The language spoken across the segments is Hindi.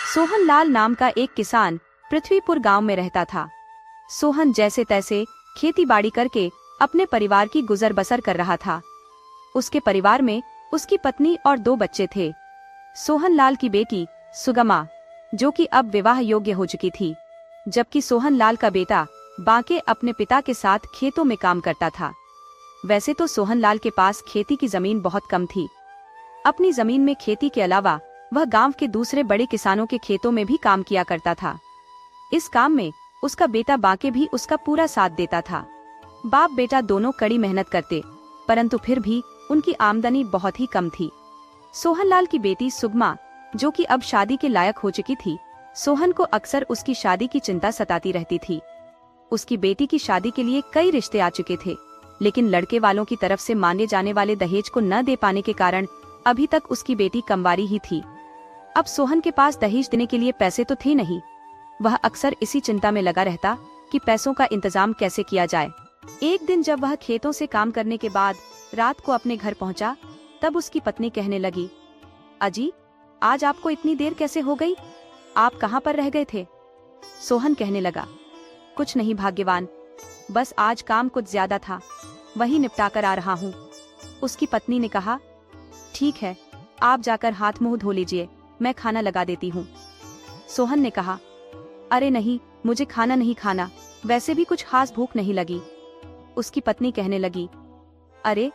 सोहन लाल नाम का एक किसान पृथ्वीपुर गांव में रहता था। सोहन जैसे तैसे खेती बाड़ी करके अपने परिवार की गुजर बसर कर रहा था। उसके परिवार में उसकी पत्नी और 2 बच्चे थे। सोहन लाल की बेटी सुगमा, जो कि अब विवाह योग्य हो चुकी थी, जबकि सोहन लाल का बेटा बांके अपने पिता के साथ खेतों में काम करता था। वैसे तो सोहन लाल के पास खेती की जमीन बहुत कम थी। अपनी जमीन में खेती के अलावा वह गांव के दूसरे बड़े किसानों के खेतों में भी काम किया करता था। इस काम में उसका बेटा बांके भी उसका पूरा साथ देता था। बाप बेटा दोनों कड़ी मेहनत करते, परंतु फिर भी उनकी आमदनी बहुत ही कम थी। सोहन लाल की बेटी सुगमा, जो कि अब शादी के लायक हो चुकी थी, सोहन को अक्सर उसकी शादी की चिंता सताती रहती थी। उसकी बेटी की शादी के लिए कई रिश्ते आ चुके थे, लेकिन लड़के वालों की तरफ से माने जाने वाले दहेज को न दे पाने के कारण अभी तक उसकी बेटी कंवारी ही थी। अब सोहन के पास दहेज देने के लिए पैसे तो थे नहीं। वह अक्सर इसी चिंता में लगा रहता कि पैसों का इंतजाम कैसे किया जाए। एक दिन जब वह खेतों से काम करने के बाद रात को अपने घर पहुंचा, तब उसकी पत्नी कहने लगी, अजी, आज आपको इतनी देर कैसे हो गई? आप कहाँ पर रह गए थे? सोहन कहने लगा, कुछ नहीं भाग्यवान, बस आज काम कुछ ज्यादा था, वही निपटा कर आ रहा हूँ। उसकी पत्नी ने कहा, ठीक है, आप जाकर हाथ मुंह धो लीजिए, मैं खाना लगा देती हूँ। सोहन ने कहा, अरे नहीं, मुझे खाना नहीं खाना, वैसे भी कुछ खास भूख नहीं लगी। उसकी पत्नी कहने लगी, अरे,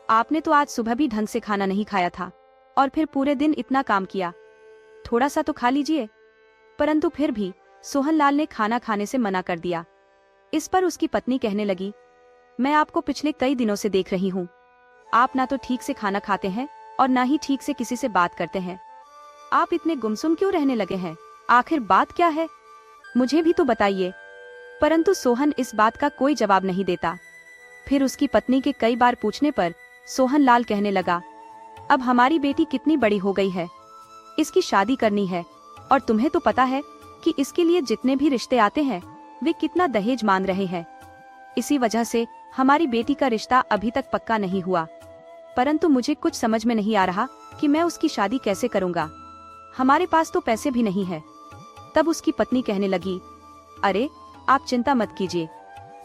आपने तो आज सुबह भी ढंग से खाना नहीं खाया था और फिर पूरे दिन इतना काम किया, थोड़ा सा तो खा लीजिए। परंतु फिर भी सोहन लाल ने खाना खाने से मना कर दिया। इस पर उसकी पत्नी कहने लगी, मैं आपको पिछले कई दिनों से देख रही हूँ, आप ना तो ठीक से खाना खाते हैं और ना ही ठीक से किसी से बात करते हैं। आप इतने गुमसुम क्यों रहने लगे हैं? आखिर बात क्या है? मुझे भी तो बताइए। परंतु सोहन इस बात का कोई जवाब नहीं देता। फिर उसकी पत्नी के कई बार पूछने पर सोहन लाल कहने लगा, अब हमारी बेटी कितनी बड़ी हो गई है, इसकी शादी करनी है, और तुम्हें तो पता है कि इसके लिए जितने भी रिश्ते आते हैं वे कितना दहेज मांग रहे हैं। इसी वजह से हमारी बेटी का रिश्ता अभी तक पक्का नहीं हुआ। परंतु मुझे कुछ समझ में नहीं आ रहा कि मैं उसकी शादी कैसे करूंगा। हमारे पास तो पैसे भी नहीं है। तब उसकी पत्नी कहने लगी, अरे, आप चिंता मत कीजिए,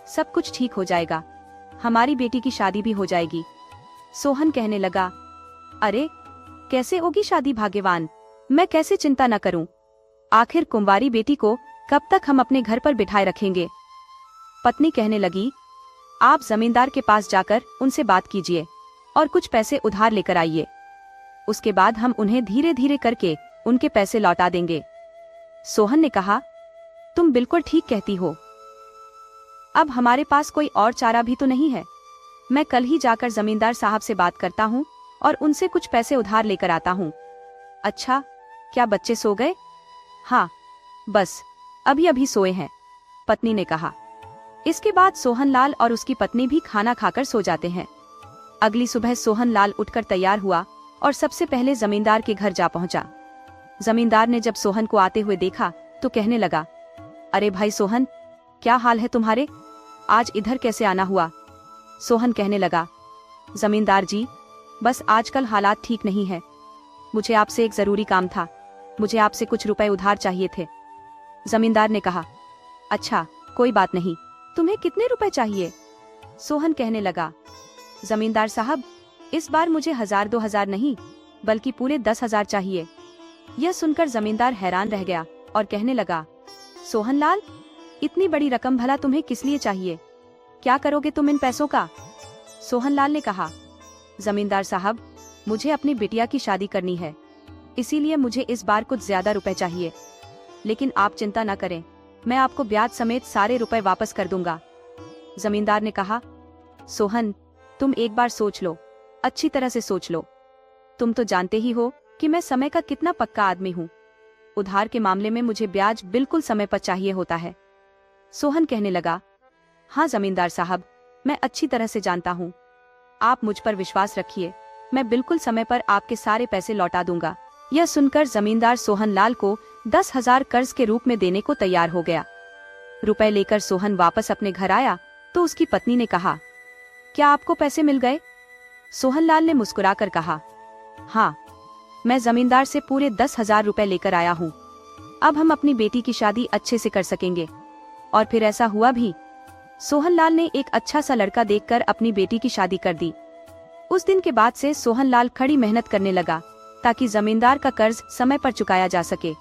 सब कुछ ठीक हो जाएगा, हमारी बेटी की शादी भी हो जाएगी। सोहन कहने लगा, अरे, कैसे होगी शादी भाग्यवान, मैं कैसे चिंता न करूं? आखिर कुंवारी बेटी को कब तक हम अपने घर पर बिठाए रखेंगे? पत्नी कहने लगी, आप जमींदार के पास जाकर उनसे बात कीजिए और कुछ पैसे उधार लेकर आइए। उसके बाद हम उन्हें धीरे धीरे करके उनके पैसे लौटा देंगे। सोहन ने कहा, तुम बिल्कुल ठीक कहती हो, अब हमारे पास कोई और चारा भी तो नहीं है। मैं कल ही जाकर जमींदार साहब से बात करता हूँ और उनसे कुछ पैसे उधार लेकर आता हूँ। अच्छा, क्या बच्चे सो गए? हाँ, बस अभी अभी सोए हैं, पत्नी ने कहा। इसके बाद सोहन लाल और उसकी पत्नी भी खाना खाकर सो जाते हैं। अगली सुबह सोहन लाल उठकर तैयार हुआ और सबसे पहले जमींदार के घर जा पहुंचा। जमींदार ने जब सोहन को आते हुए देखा तो कहने लगा, अरे भाई सोहन, क्या हाल है तुम्हारे? आज इधर कैसे आना हुआ? सोहन कहने लगा, जमींदार जी, बस आजकल हालात ठीक नहीं है, मुझे आपसे एक जरूरी काम था, मुझे आपसे कुछ रुपए उधार चाहिए थे। जमींदार ने कहा, अच्छा, कोई बात नहीं, तुम्हें कितने रुपए चाहिए? सोहन कहने लगा, जमींदार साहब, इस बार मुझे 1000-2000 नहीं, बल्कि पूरे 10,000 चाहिए। यह सुनकर जमींदार हैरान रह गया और कहने लगा, सोहन लाल, इतनी बड़ी रकम भला तुम्हें किस लिए चाहिए? क्या करोगे तुम इन पैसों का? सोहन लाल ने कहा, जमींदार साहब, मुझे अपनी बिटिया की शादी करनी है, इसीलिए मुझे इस बार कुछ ज्यादा रुपए चाहिए, लेकिन आप चिंता न करें, मैं आपको ब्याज समेत सारे रुपए वापस कर दूंगा। जमींदार ने कहा, सोहन, तुम एक बार सोच लो, अच्छी तरह से सोच लो, तुम तो जानते ही हो कि मैं समय का कितना पक्का आदमी हूँ। उधार के मामले में मुझे ब्याज बिल्कुल समय पर चाहिए होता है। सोहन कहने लगा, हाँ जमींदार साहब, मैं अच्छी तरह से जानता हूँ, आप मुझ पर विश्वास रखिए, मैं बिल्कुल समय पर आपके सारे पैसे लौटा दूंगा। यह सुनकर जमींदार सोहन लाल को 10,000 कर्ज के रूप में देने को तैयार हो गया। रुपए लेकर सोहन वापस अपने घर आया तो उसकी पत्नी ने कहा, क्या आपको पैसे मिल गए? सोहन लाल ने मुस्कुराकर कहा, हाँ, मैं जमींदार से पूरे 10,000 रुपए लेकर आया हूँ। अब हम अपनी बेटी की शादी अच्छे से कर सकेंगे। और फिर ऐसा हुआ भी। सोहनलाल ने एक अच्छा सा लड़का देखकर अपनी बेटी की शादी कर दी। उस दिन के बाद से सोहनलाल कड़ी मेहनत करने लगा ताकि जमींदार का कर्ज समय पर चुकाया जा सके।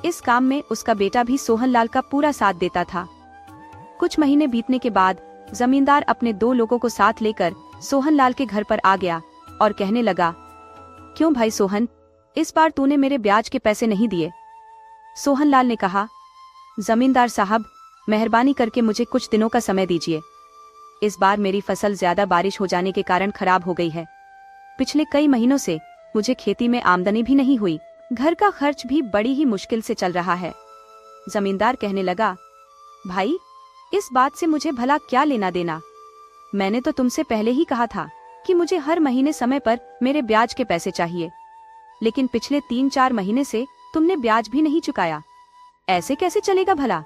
इस काम में उसका बेटा भी सोहनलाल का पूरा साथ देता था। कुछ महीने बीतने के बाद जमींदार अपने 2 लोगों को साथ लेकर सोहनलाल के घर पर आ गया और कहने लगा, क्यों भाई सोहन, इस बार तूने मेरे ब्याज के पैसे नहीं दिए? सोहनलाल ने कहा, जमींदार साहब, मेहरबानी करके मुझे कुछ दिनों का समय दीजिए। इस बार मेरी फसल ज्यादा बारिश हो जाने के कारण खराब हो गई है। पिछले कई महीनों से मुझे खेती में आमदनी भी नहीं हुई, घर का खर्च भी बड़ी ही मुश्किल से चल रहा है। जमींदार कहने लगा, भाई, इस बात से मुझे भला क्या लेना देना? मैंने तो तुमसे पहले ही कहा था कि मुझे हर महीने समय पर मेरे ब्याज के पैसे चाहिए, लेकिन पिछले 3-4 महीने से तुमने ब्याज भी नहीं चुकाया। ऐसे कैसे चलेगा भला?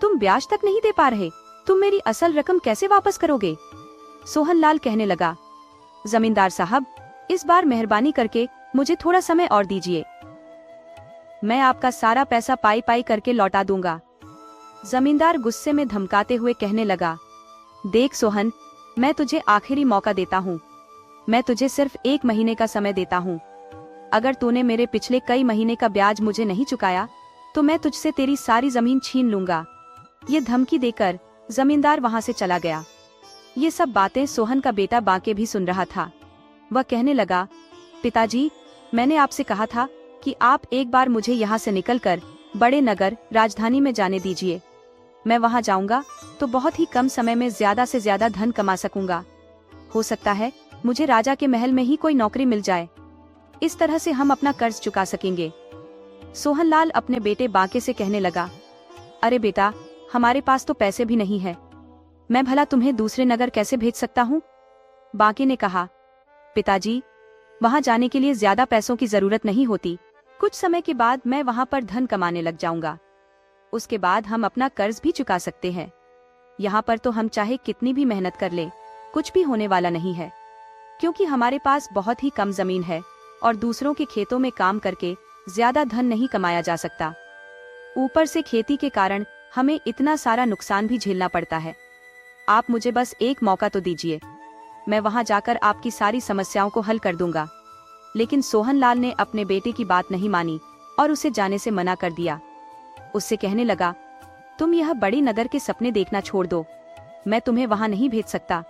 तुम ब्याज तक नहीं दे पा रहे, तुम मेरी असल रकम कैसे वापस करोगे? सोहनलाल कहने लगा, जमींदार साहब, इस बार मेहरबानी करके मुझे थोड़ा समय और दीजिए। मैं आपका सारा पैसा पाई पाई करके लौटा दूंगा। जमींदार गुस्से में धमकाते हुए कहने लगा, देख सोहन, मैं तुझे आखिरी मौका देता हूँ। मैं तुझे सिर्फ 1 महीने का समय देता हूँ। अगर तूने मेरे पिछले कई महीने का ब्याज मुझे नहीं चुकाया तो मैं तुझसे तेरी सारी जमीन छीन लूंगा। ये धमकी देकर जमींदार वहां से चला गया। ये सब बातें सोहन का बेटा बांके भी सुन रहा था। वह कहने लगा, पिताजी, मैंने आपसे कहा था कि आप एक बार मुझे यहाँ से निकलकर बड़े नगर राजधानी में जाने दीजिए। मैं वहाँ जाऊंगा तो बहुत ही कम समय में ज्यादा से ज्यादा धन कमा सकूंगा। हो सकता है मुझे राजा के महल में ही कोई नौकरी मिल जाए। इस तरह से हम अपना कर्ज चुका सकेंगे। सोहनलाल अपने बेटे बांके से कहने लगा, अरे बेटा, हमारे पास तो पैसे भी नहीं है। मैं भला तुम्हें दूसरे नगर कैसे भेज सकता हूँ? बांके ने कहा, पिताजी, वहां जाने के लिए ज्यादा पैसों की जरूरत नहीं होती। कुछ समय के बाद मैं वहां पर धन कमाने लग जाऊंगा। उसके बाद हम अपना कर्ज भी चुका सकते हैं। यहाँ पर तो हम चाहे कितनी भी मेहनत कर ले, कुछ भी होने वाला नहीं है, क्योंकि हमारे पास बहुत ही कम जमीन है और दूसरों के खेतों में काम करके ज्यादा धन नहीं कमाया जा सकता। ऊपर से खेती के कारण हमें इतना सारा नुकसान भी झेलना पड़ता है। आप मुझे बस एक मौका तो दीजिए, मैं वहां जाकर आपकी सारी समस्याओं को हल कर दूंगा। लेकिन सोहनलाल ने अपने बेटे की बात नहीं मानी और उसे जाने से मना कर दिया। उससे कहने लगा, तुम यह बड़ी नगर के सपने देखना छोड़ दो, मैं तुम्हें वहां नहीं भेज सकता।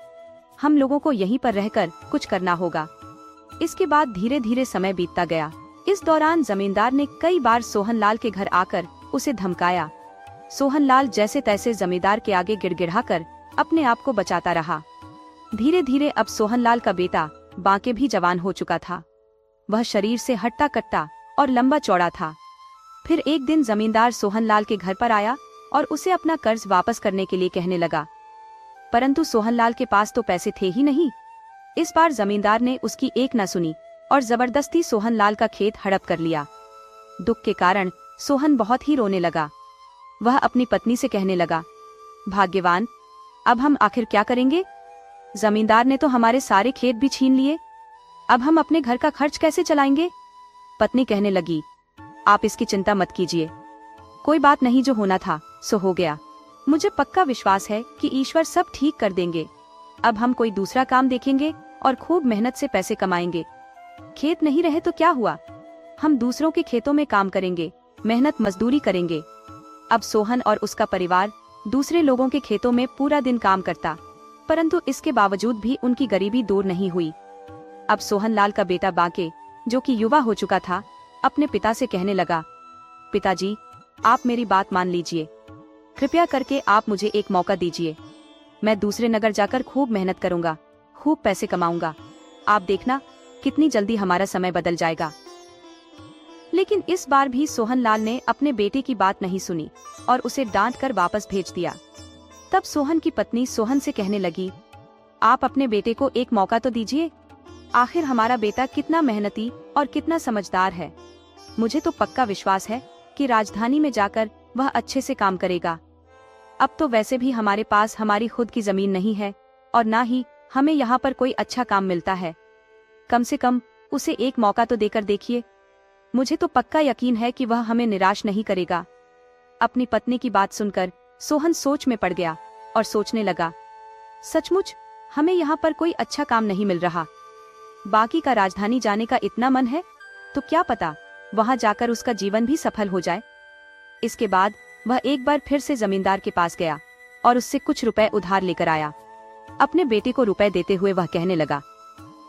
हम लोगों को यहीं पर रहकर कुछ करना होगा। इसके बाद धीरे धीरे समय बीतता गया। इस दौरान जमींदार ने कई बार सोहनलाल के घर आकर उसे धमकाया। सोहनलाल जैसे तैसे जमींदार के आगे गिड़गिड़ाकर अपने आप को बचाता रहा। धीरे धीरे अब सोहनलाल का बेटा बांके भी जवान हो चुका था। वह शरीर से हट्टा कट्टा और लंबा चौड़ा था। फिर एक दिन जमींदार सोहनलाल के घर पर आया और उसे अपना कर्ज वापस करने के लिए कहने लगा, परंतु सोहनलाल के पास तो पैसे थे ही नहीं। इस बार जमींदार ने उसकी एक न सुनी और जबरदस्ती सोहनलाल का खेत हड़प कर लिया। दुख के कारण सोहन बहुत ही रोने लगा। वह अपनी पत्नी से कहने लगा, भाग्यवान, अब हम आखिर क्या करेंगे? जमींदार ने तो हमारे सारे खेत भी छीन लिए। अब हम अपने घर का खर्च कैसे चलाएंगे? पत्नी कहने लगी, आप इसकी चिंता मत कीजिए, कोई बात नहीं, जो होना था सो हो गया। मुझे पक्का विश्वास है कि ईश्वर सब ठीक कर देंगे। अब हम कोई दूसरा काम देखेंगे और खूब मेहनत से पैसे कमाएंगे। खेत नहीं रहे तो क्या हुआ, हम दूसरों के खेतों में काम करेंगे, मेहनत मजदूरी करेंगे। अब सोहन और उसका परिवार दूसरे लोगों के खेतों में पूरा दिन काम करता, परंतु इसके बावजूद भी उनकी गरीबी दूर नहीं हुई। अब सोहनलाल का बेटा बांके, जो कि युवा हो चुका था, अपने पिता से कहने लगा, पिताजी, आप मेरी बात मान लीजिए, कृपया करके आप मुझे एक मौका दीजिए। मैं दूसरे नगर जाकर खूब मेहनत करूंगा, खूब पैसे कमाऊंगा। आप देखना कितनी जल्दी हमारा समय बदल जाएगा। लेकिन इस बार भी सोहनलाल ने अपने बेटे की बात नहीं सुनी और उसे डांट कर वापस भेज दिया। तब सोहन की पत्नी सोहन से कहने लगी, आप अपने बेटे को एक मौका तो दीजिए। आखिर हमारा बेटा कितना मेहनती और कितना समझदार है। मुझे तो पक्का विश्वास है कि राजधानी में जाकर वह अच्छे से काम करेगा। अब तो वैसे भी हमारे पास हमारी खुद की जमीन नहीं है और ना ही हमें यहाँ पर कोई अच्छा काम मिलता है। कम से कम उसे एक मौका तो देकर देखिए। मुझे तो पक्का यकीन है कि वह हमें निराश नहीं करेगा। अपनी पत्नी की बात सुनकर सोहन सोच में पड़ गया और सोचने लगा, सचमुच हमें यहाँ पर कोई अच्छा काम नहीं मिल रहा। बाकी का राजधानी जाने का इतना मन है तो क्या पता वहां जाकर उसका जीवन भी सफल हो जाए। इसके बाद वह एक बार फिर से जमींदार के पास गया और उससे कुछ रुपए उधार लेकर आया। अपने बेटे को रुपए देते हुए वह कहने लगा,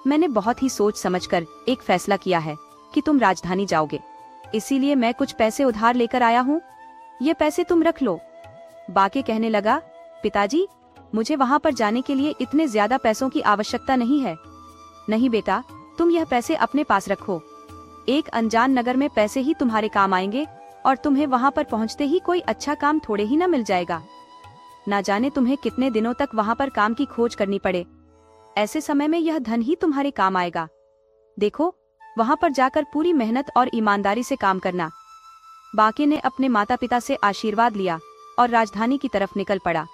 मैंने बहुत ही सोच समझकर एक फैसला किया है कि तुम राजधानी जाओगे, इसीलिए मैं कुछ पैसे उधार लेकर आया हूँ, ये पैसे तुम रख लो। बाके कहने लगा, पिताजी मुझे वहाँ पर जाने के लिए इतने ज्यादा पैसों की आवश्यकता नहीं है। नहीं बेटा, तुम यह पैसे अपने पास रखो, एक अनजान नगर में पैसे ही तुम्हारे काम आएंगे और तुम्हें वहाँ पर पहुँचते ही कोई अच्छा काम थोड़े ही न मिल जाएगा। ना जाने तुम्हें कितने दिनों तक वहाँ पर काम की खोज करनी पड़े, ऐसे समय में यह धन ही तुम्हारे काम आएगा। देखो, वहाँ पर जाकर पूरी मेहनत और ईमानदारी से काम करना। बाके ने अपने माता पिता से आशीर्वाद लिया और राजधानी की तरफ निकल पड़ा।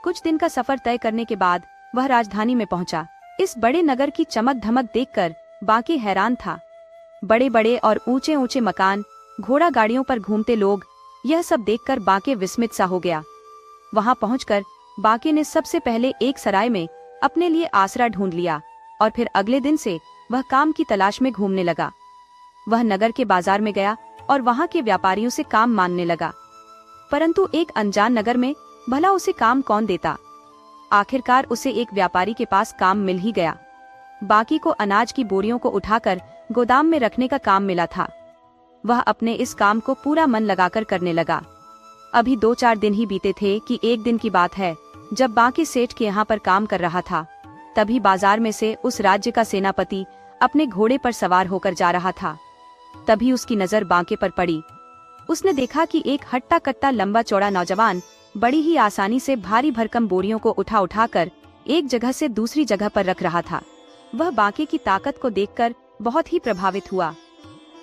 कुछ दिन का सफर तय करने के बाद वह राजधानी में पहुंचा। इस बड़े नगर की चमक धमक देखकर बाके हैरान था। बड़े बड़े और ऊंचे ऊंचे मकान, घोड़ा गाड़ियों पर घूमते लोग, यह सब देखकर बाके विस्मित सा हो गया। वहां पहुंचकर बाके ने सबसे पहले एक सराय में अपने लिए आसरा ढूंढ लिया और फिर अगले दिन से वह काम की तलाश में घूमने लगा। वह नगर के बाजार में गया और वहां के व्यापारियों से काम मांगने लगा, परंतु एक अनजान नगर में भला उसे काम कौन देता। आखिरकार उसे एक व्यापारी के पास काम मिल ही गया। बाकी को अनाज की बोरियों को उठाकर गोदाम में रखने का काम मिला था। वह अपने इस काम को पूरा मन लगाकर करने लगा। अभी 2-4 दिन ही बीते थे कि एक दिन की बात है, जब बाकी सेठ के यहाँ पर काम कर रहा था, तभी बाजार में से उस राज्य का सेनापति अपने घोड़े पर सवार होकर जा रहा था। तभी उसकी नजर बाके पर पड़ी। उसने देखा कि एक हट्टा कट्टा लंबा चौड़ा नौजवान बड़ी ही आसानी से भारी भरकम बोरियों को उठा उठाकर एक जगह से दूसरी जगह पर रख रहा था। वह बाके की ताकत को देखकर बहुत ही प्रभावित हुआ।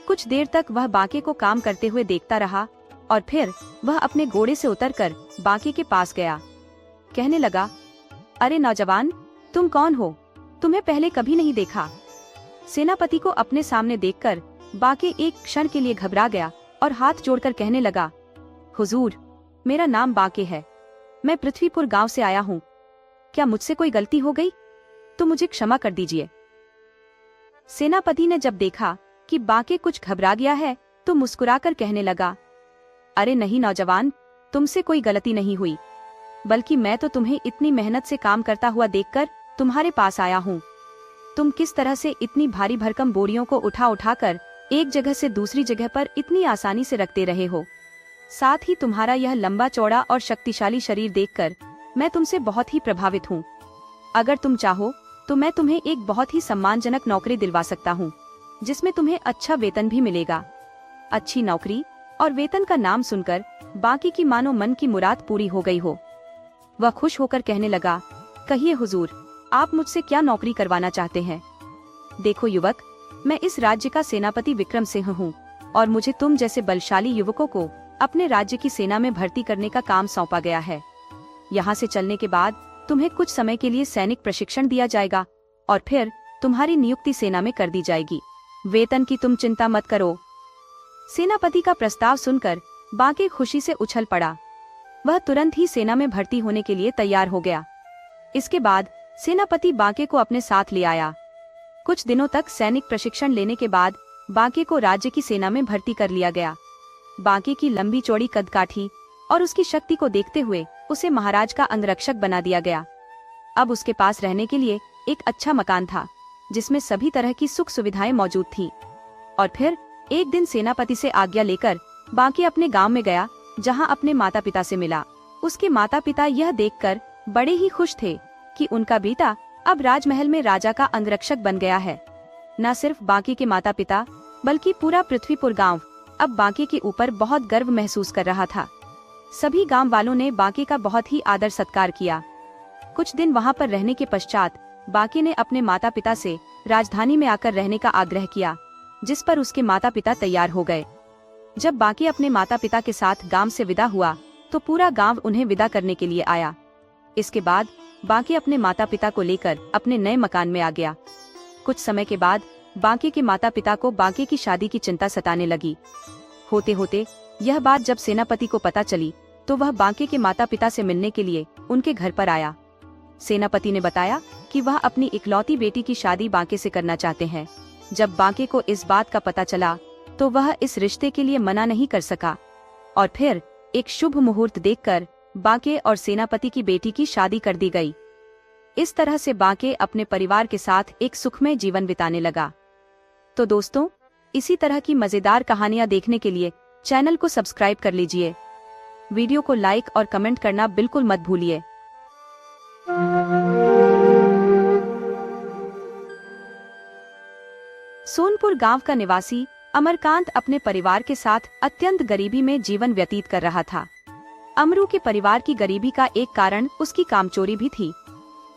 कुछ देर तक वह बाके को काम करते हुए देखता रहा और फिर वह अपने घोड़े से उतरकर बाके के पास गया। कहने लगा, अरे नौजवान, तुम कौन हो? तुम्हें पहले कभी नहीं देखा। सेनापति को अपने सामने देखकर बाके एक क्षण के लिए घबरा गया और हाथ जोड़कर कहने लगा, हुजूर, मेरा नाम बाके है, मैं पृथ्वीपुर गांव से आया हूँ। क्या मुझसे कोई गलती हो गई तो मुझे क्षमा कर दीजिए। सेनापति ने जब देखा कि बाके कुछ घबरा गया है तो मुस्कुराकर कहने लगा, अरे नहीं नौजवान, तुमसे कोई गलती नहीं हुई, बल्कि मैं तो तुम्हें इतनी मेहनत से काम करता हुआ देखकर तुम्हारे पास आया हूँ। तुम किस तरह से इतनी भारी भरकम बोरियों को उठा उठाकर एक जगह से दूसरी जगह पर इतनी आसानी से रखते रहे हो। साथ ही तुम्हारा यह लंबा चौड़ा और शक्तिशाली शरीर देखकर मैं तुमसे बहुत ही प्रभावित हूँ। अगर तुम चाहो तो मैं तुम्हें एक बहुत ही सम्मानजनक नौकरी दिलवा सकता हूँ, जिसमें तुम्हें अच्छा वेतन भी मिलेगा। अच्छी नौकरी और वेतन का नाम सुनकर बाकी की मानो मन की मुराद पूरी हो गई हो। वह खुश होकर कहने लगा, कहिए हुजूर, आप मुझसे क्या नौकरी करवाना चाहते हैं? देखो युवक, मैं इस राज्य का सेनापति विक्रम सिंह हूँ और मुझे तुम जैसे बलशाली युवकों को अपने राज्य की सेना में भर्ती करने का काम सौंपा गया है। यहाँ से चलने के बाद तुम्हें कुछ समय के लिए सैनिक प्रशिक्षण दिया जाएगा और फिर तुम्हारी नियुक्ति सेना में कर दी जाएगी। वेतन की तुम चिंता मत करो। सेनापति का प्रस्ताव सुनकर बाके खुशी से उछल पड़ा। वह तुरंत ही सेना में भर्ती होने के लिए तैयार हो गया। इसके बाद सेनापति बाके को अपने साथ ले आया। कुछ दिनों तक सैनिक प्रशिक्षण लेने के बाद बाके को राज्य की सेना में भर्ती कर लिया गया। बाके की लंबी चौड़ी कदकाठी और उसकी शक्ति को देखते हुए उसे महाराज का अंगरक्षक बना दिया गया। अब उसके पास रहने के लिए एक अच्छा मकान था, जिसमें सभी तरह की सुख सुविधाएं मौजूद थीं। और फिर एक दिन सेनापति से आज्ञा लेकर बाके अपने गांव में गया, जहां अपने माता पिता से मिला। उसके माता पिता यह देखकर बड़े ही खुश थे कि उनका बेटा अब राजमहल में राजा का अंगरक्षक बन गया है। न सिर्फ बाके के माता पिता बल्कि पूरा पृथ्वीपुर गांव अब बाके के ऊपर बहुत गर्व महसूस कर रहा था। सभी गांव वालों ने बाके का बहुत ही आदर सत्कार किया। कुछ दिन वहां पर रहने के पश्चात बाके ने अपने माता पिता से राजधानी में आकर रहने का आग्रह किया, जिस पर उसके माता पिता तैयार हो गए। जब बाके अपने माता पिता के साथ गांव से विदा हुआ तो पूरा गांव उन्हें विदा करने के लिए आया। इसके बाद बाके अपने माता पिता को लेकर अपने नए मकान में आ गया। कुछ समय के बाद बांके के माता पिता को बांके की शादी की चिंता सताने लगी। होते होते यह बात जब सेनापति को पता चली तो वह बांके के माता पिता से मिलने के लिए उनके घर पर आया। सेनापति ने बताया कि वह अपनी इकलौती बेटी की शादी बांके से करना चाहते हैं। जब बांके को इस बात का पता चला तो वह इस रिश्ते के लिए मना नहीं कर सका और फिर एक शुभ मुहूर्त देखकर बांके और सेनापति की बेटी की शादी कर दी गई। इस तरह से बांके अपने परिवार के साथ एक सुखमय जीवन बिताने लगा। तो दोस्तों, इसी तरह की मजेदार कहानियां देखने के लिए चैनल को सब्सक्राइब कर लीजिए। वीडियो को लाइक और कमेंट करना बिल्कुल मत भूलिए। सोनपुर गांव का निवासी अमरकांत अपने परिवार के साथ अत्यंत गरीबी में जीवन व्यतीत कर रहा था। अमरू के परिवार की गरीबी का एक कारण उसकी कामचोरी भी थी।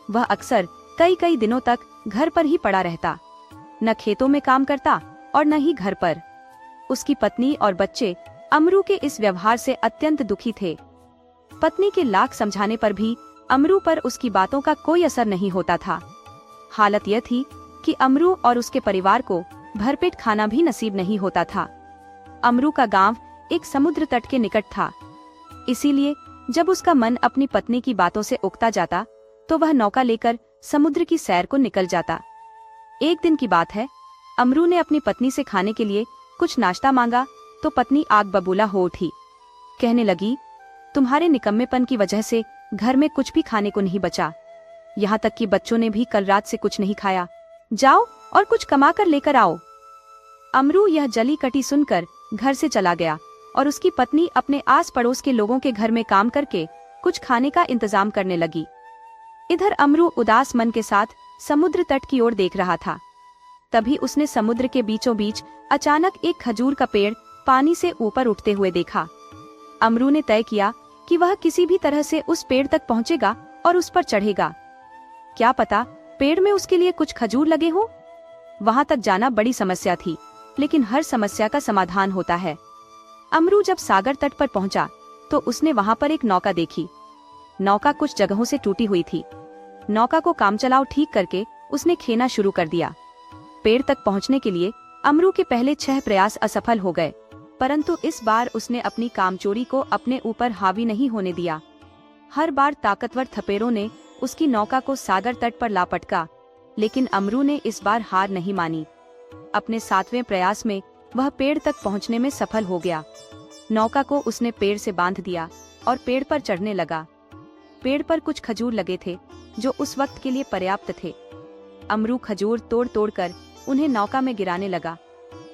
वह अक्सर कई कई दिनों तक घर पर ही पड़ा रहता, न खेतों में काम करता और न ही घर पर। उसकी पत्नी और बच्चे अमरू के इस व्यवहार से अत्यंत दुखी थे। पत्नी के लाख समझाने पर भी अमरू पर उसकी बातों का कोई असर नहीं होता था। हालत यह थी कि अमरू और उसके परिवार को भरपेट खाना भी नसीब नहीं होता था। अमरू का गांव एक समुद्र तट के निकट था, इसीलिए जब उसका मन अपनी पत्नी की बातों से उकता जाता तो वह नौका लेकर समुद्र की सैर को निकल जाता। एक दिन की बात है, अमरू ने अपनी पत्नी से खाने के लिए कुछ नाश्ता मांगा तो पत्नी आग बबूला हो उठी। कहने लगी, तुम्हारे निकम्मेपन की वजह से घर में कुछ भी खाने को नहीं बचा, यहाँ तक कि बच्चों ने भी कल रात से कुछ नहीं खाया। जाओ और कुछ कमा कर लेकर आओ। अमरू यह जली कटी सुनकर घर से चला गया और उसकी पत्नी अपने आस पड़ोस के लोगों के घर में काम करके कुछ खाने का इंतजाम करने लगी। इधर अमरू उदास मन के साथ समुद्र तट की ओर देख रहा था। तभी उसने समुद्र के बीचों बीच अचानक एक खजूर का पेड़ पानी से ऊपर उठते हुए देखा। अमरू ने तय किया कि वह किसी भी तरह से उस पेड़ तक पहुंचेगा और उस पर चढ़ेगा। क्या पता पेड़ में उसके लिए कुछ खजूर लगे हो। वहां तक जाना बड़ी समस्या थी, लेकिन हर समस्या का समाधान होता है। अमरू जब सागर तट पर पहुंचा तो उसने वहां पर एक नौका देखी। नौका कुछ जगहों से टूटी हुई थी। नौका को कामचलाउ ठीक करके उसने खेना शुरू कर दिया। पेड़ तक पहुंचने के लिए अमरू के पहले 6 प्रयास असफल हो गए, परंतु इस बार उसने अपनी कामचोरी को अपने ऊपर हावी नहीं होने दिया। हर बार ताकतवर थपेड़ों ने उसकी नौका को सागर तट पर ला पटका, लेकिन अमरू ने इस बार हार नहीं मानी। अपने 7वें प्रयास में वह पेड़ तक पहुंचने में सफल हो गया। नौका को उसने पेड़ से बांध दिया और पेड़ पर चढ़ने लगा। पेड़ पर कुछ खजूर लगे थे जो उस वक्त के लिए पर्याप्त थे। अमरू खजूर तोड़ तोड़ कर उन्हें नौका में गिराने लगा,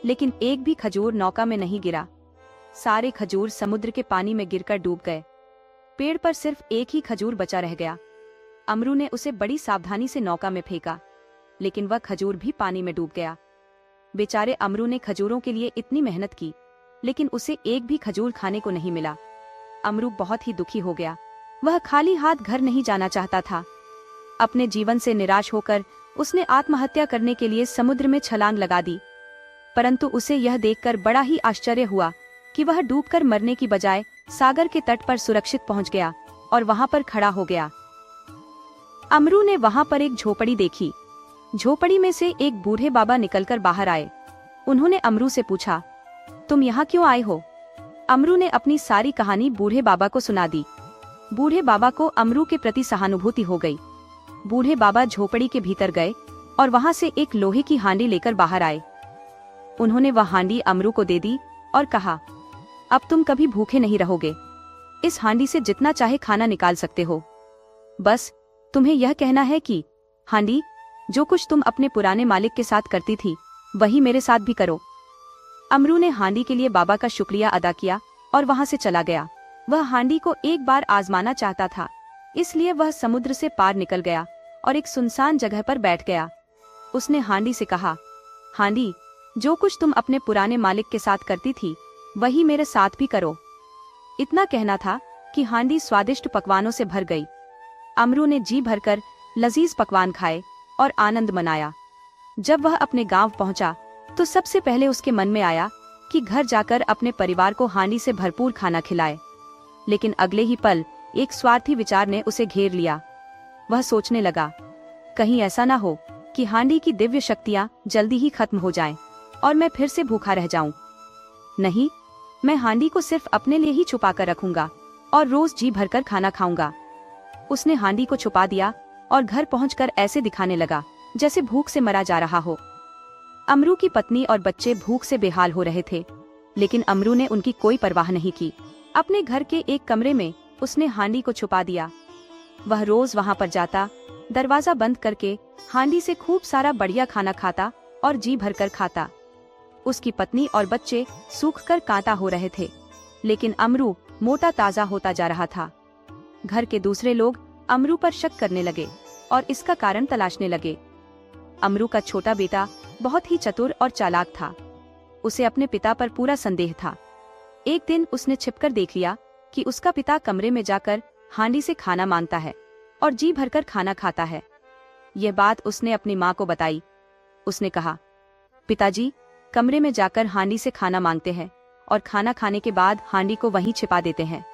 लेकिन एक भी खजूर नौका में नहीं गिरा। सारे खजूर समुद्र के पानी में गिरकर डूब गए। पेड़ पर सिर्फ एक ही खजूर बचा रह गया। अमरू ने उसे बड़ी सावधानी से नौका में फेंका, लेकिन वह खजूर भी पानी में डूब गया। बेचारे अमरू ने खजूरों के लिए इतनी मेहनत की, लेकिन उसे एक भी खजूर खाने को नहीं मिला। अमरू बहुत ही दुखी हो गया। वह खाली हाथ घर नहीं जाना चाहता था। अपने जीवन से निराश होकर उसने आत्महत्या करने के लिए समुद्र में छलांग लगा दी, परंतु उसे यह देखकर बड़ा ही आश्चर्य हुआ कि वह डूबकर मरने की बजाय सागर के तट पर सुरक्षित पहुंच गया और वहां पर खड़ा हो गया। अमरू ने वहां पर एक झोपड़ी देखी। झोपड़ी में से एक बूढ़े बाबा निकलकर बाहर आए। उन्होंने अमरू से पूछा, तुम यहाँ क्यों आए हो? अमरू ने अपनी सारी कहानी बूढ़े बाबा को सुना दी। बूढ़े बाबा को अमरू के प्रति सहानुभूति हो गई। बूढ़े बाबा झोपड़ी के भीतर गए और वहां से एक लोहे की हांडी लेकर बाहर आए। उन्होंने वह हांडी अमरू को दे दी और कहा, अब तुम कभी भूखे नहीं रहोगे। इस हांडी से जितना चाहे खाना निकाल सकते हो। बस तुम्हें यह कहना है कि हांडी, जो कुछ तुम अपने पुराने मालिक के साथ करती थी वही मेरे साथ भी करो। अमरू ने हांडी के लिए बाबा का शुक्रिया अदा किया और वहां से चला गया। वह हांडी को एक बार आजमाना चाहता था, इसलिए वह समुद्र से पार निकल गया और एक सुनसान जगह पर बैठ गया। उसने हांडी से कहा, हांडी, जो कुछ तुम अपने पुराने मालिक के साथ करती थी वही मेरे साथ भी करो। इतना कहना था कि हांडी स्वादिष्ट पकवानों से भर गई। अमरू ने जी भरकर लजीज पकवान खाए और आनंद मनाया। जब वह अपने गांव पहुंचा तो सबसे पहले उसके मन में आया कि घर जाकर अपने परिवार को हांडी से भरपूर खाना खिलाए। लेकिन अगले ही पल एक स्वार्थी विचार ने उसे घेर लिया। वह सोचने लगा, कहीं ऐसा ना हो कि कि हांडी की दिव्य शक्तियाँ जल्दी ही खत्म हो जाएं और मैं फिर से भूखा रह जाऊं। नहीं, मैं हांडी को सिर्फ अपने लिए ही छुपा कर रखूंगा और रोज जी भरकर खाना खाऊंगा। उसने हांडी को छुपा दिया और घर पहुंचकर ऐसे दिखाने लगा जैसे भूख से मरा जा रहा हो। अमरू की पत्नी और बच्चे भूख से बेहाल हो रहे थे, लेकिन अमरू ने उनकी कोई परवाह नहीं की। अपने घर के एक कमरे में उसने हांडी को छुपा दिया। वह रोज वहां पर जाता, दरवाजा बंद करके हांडी से खूब सारा बढ़िया खाना खाता और जी भरकर खाता। उसकी पत्नी और बच्चे सूखकर कांटा हो रहे थे, लेकिन अमरू मोटा ताजा होता जा रहा था। घर के दूसरे लोग अमरू पर शक करने लगे और इसका कारण तलाशने लगे। अमरू का छोटा बेटा बहुत ही चतुर और चालाक था। उसे अपने पिता पर पूरा संदेह था। एक दिन उसने छिपकर देख लिया कि उसका पिता कमरे में जाकर हांडी से खाना मांगता है और जी भरकर खाना खाता है। यह बात उसने अपनी माँ को बताई। उसने कहा, पिताजी कमरे में जाकर हांडी से खाना मांगते हैं और खाना खाने के बाद हांडी को वहीं छिपा देते हैं।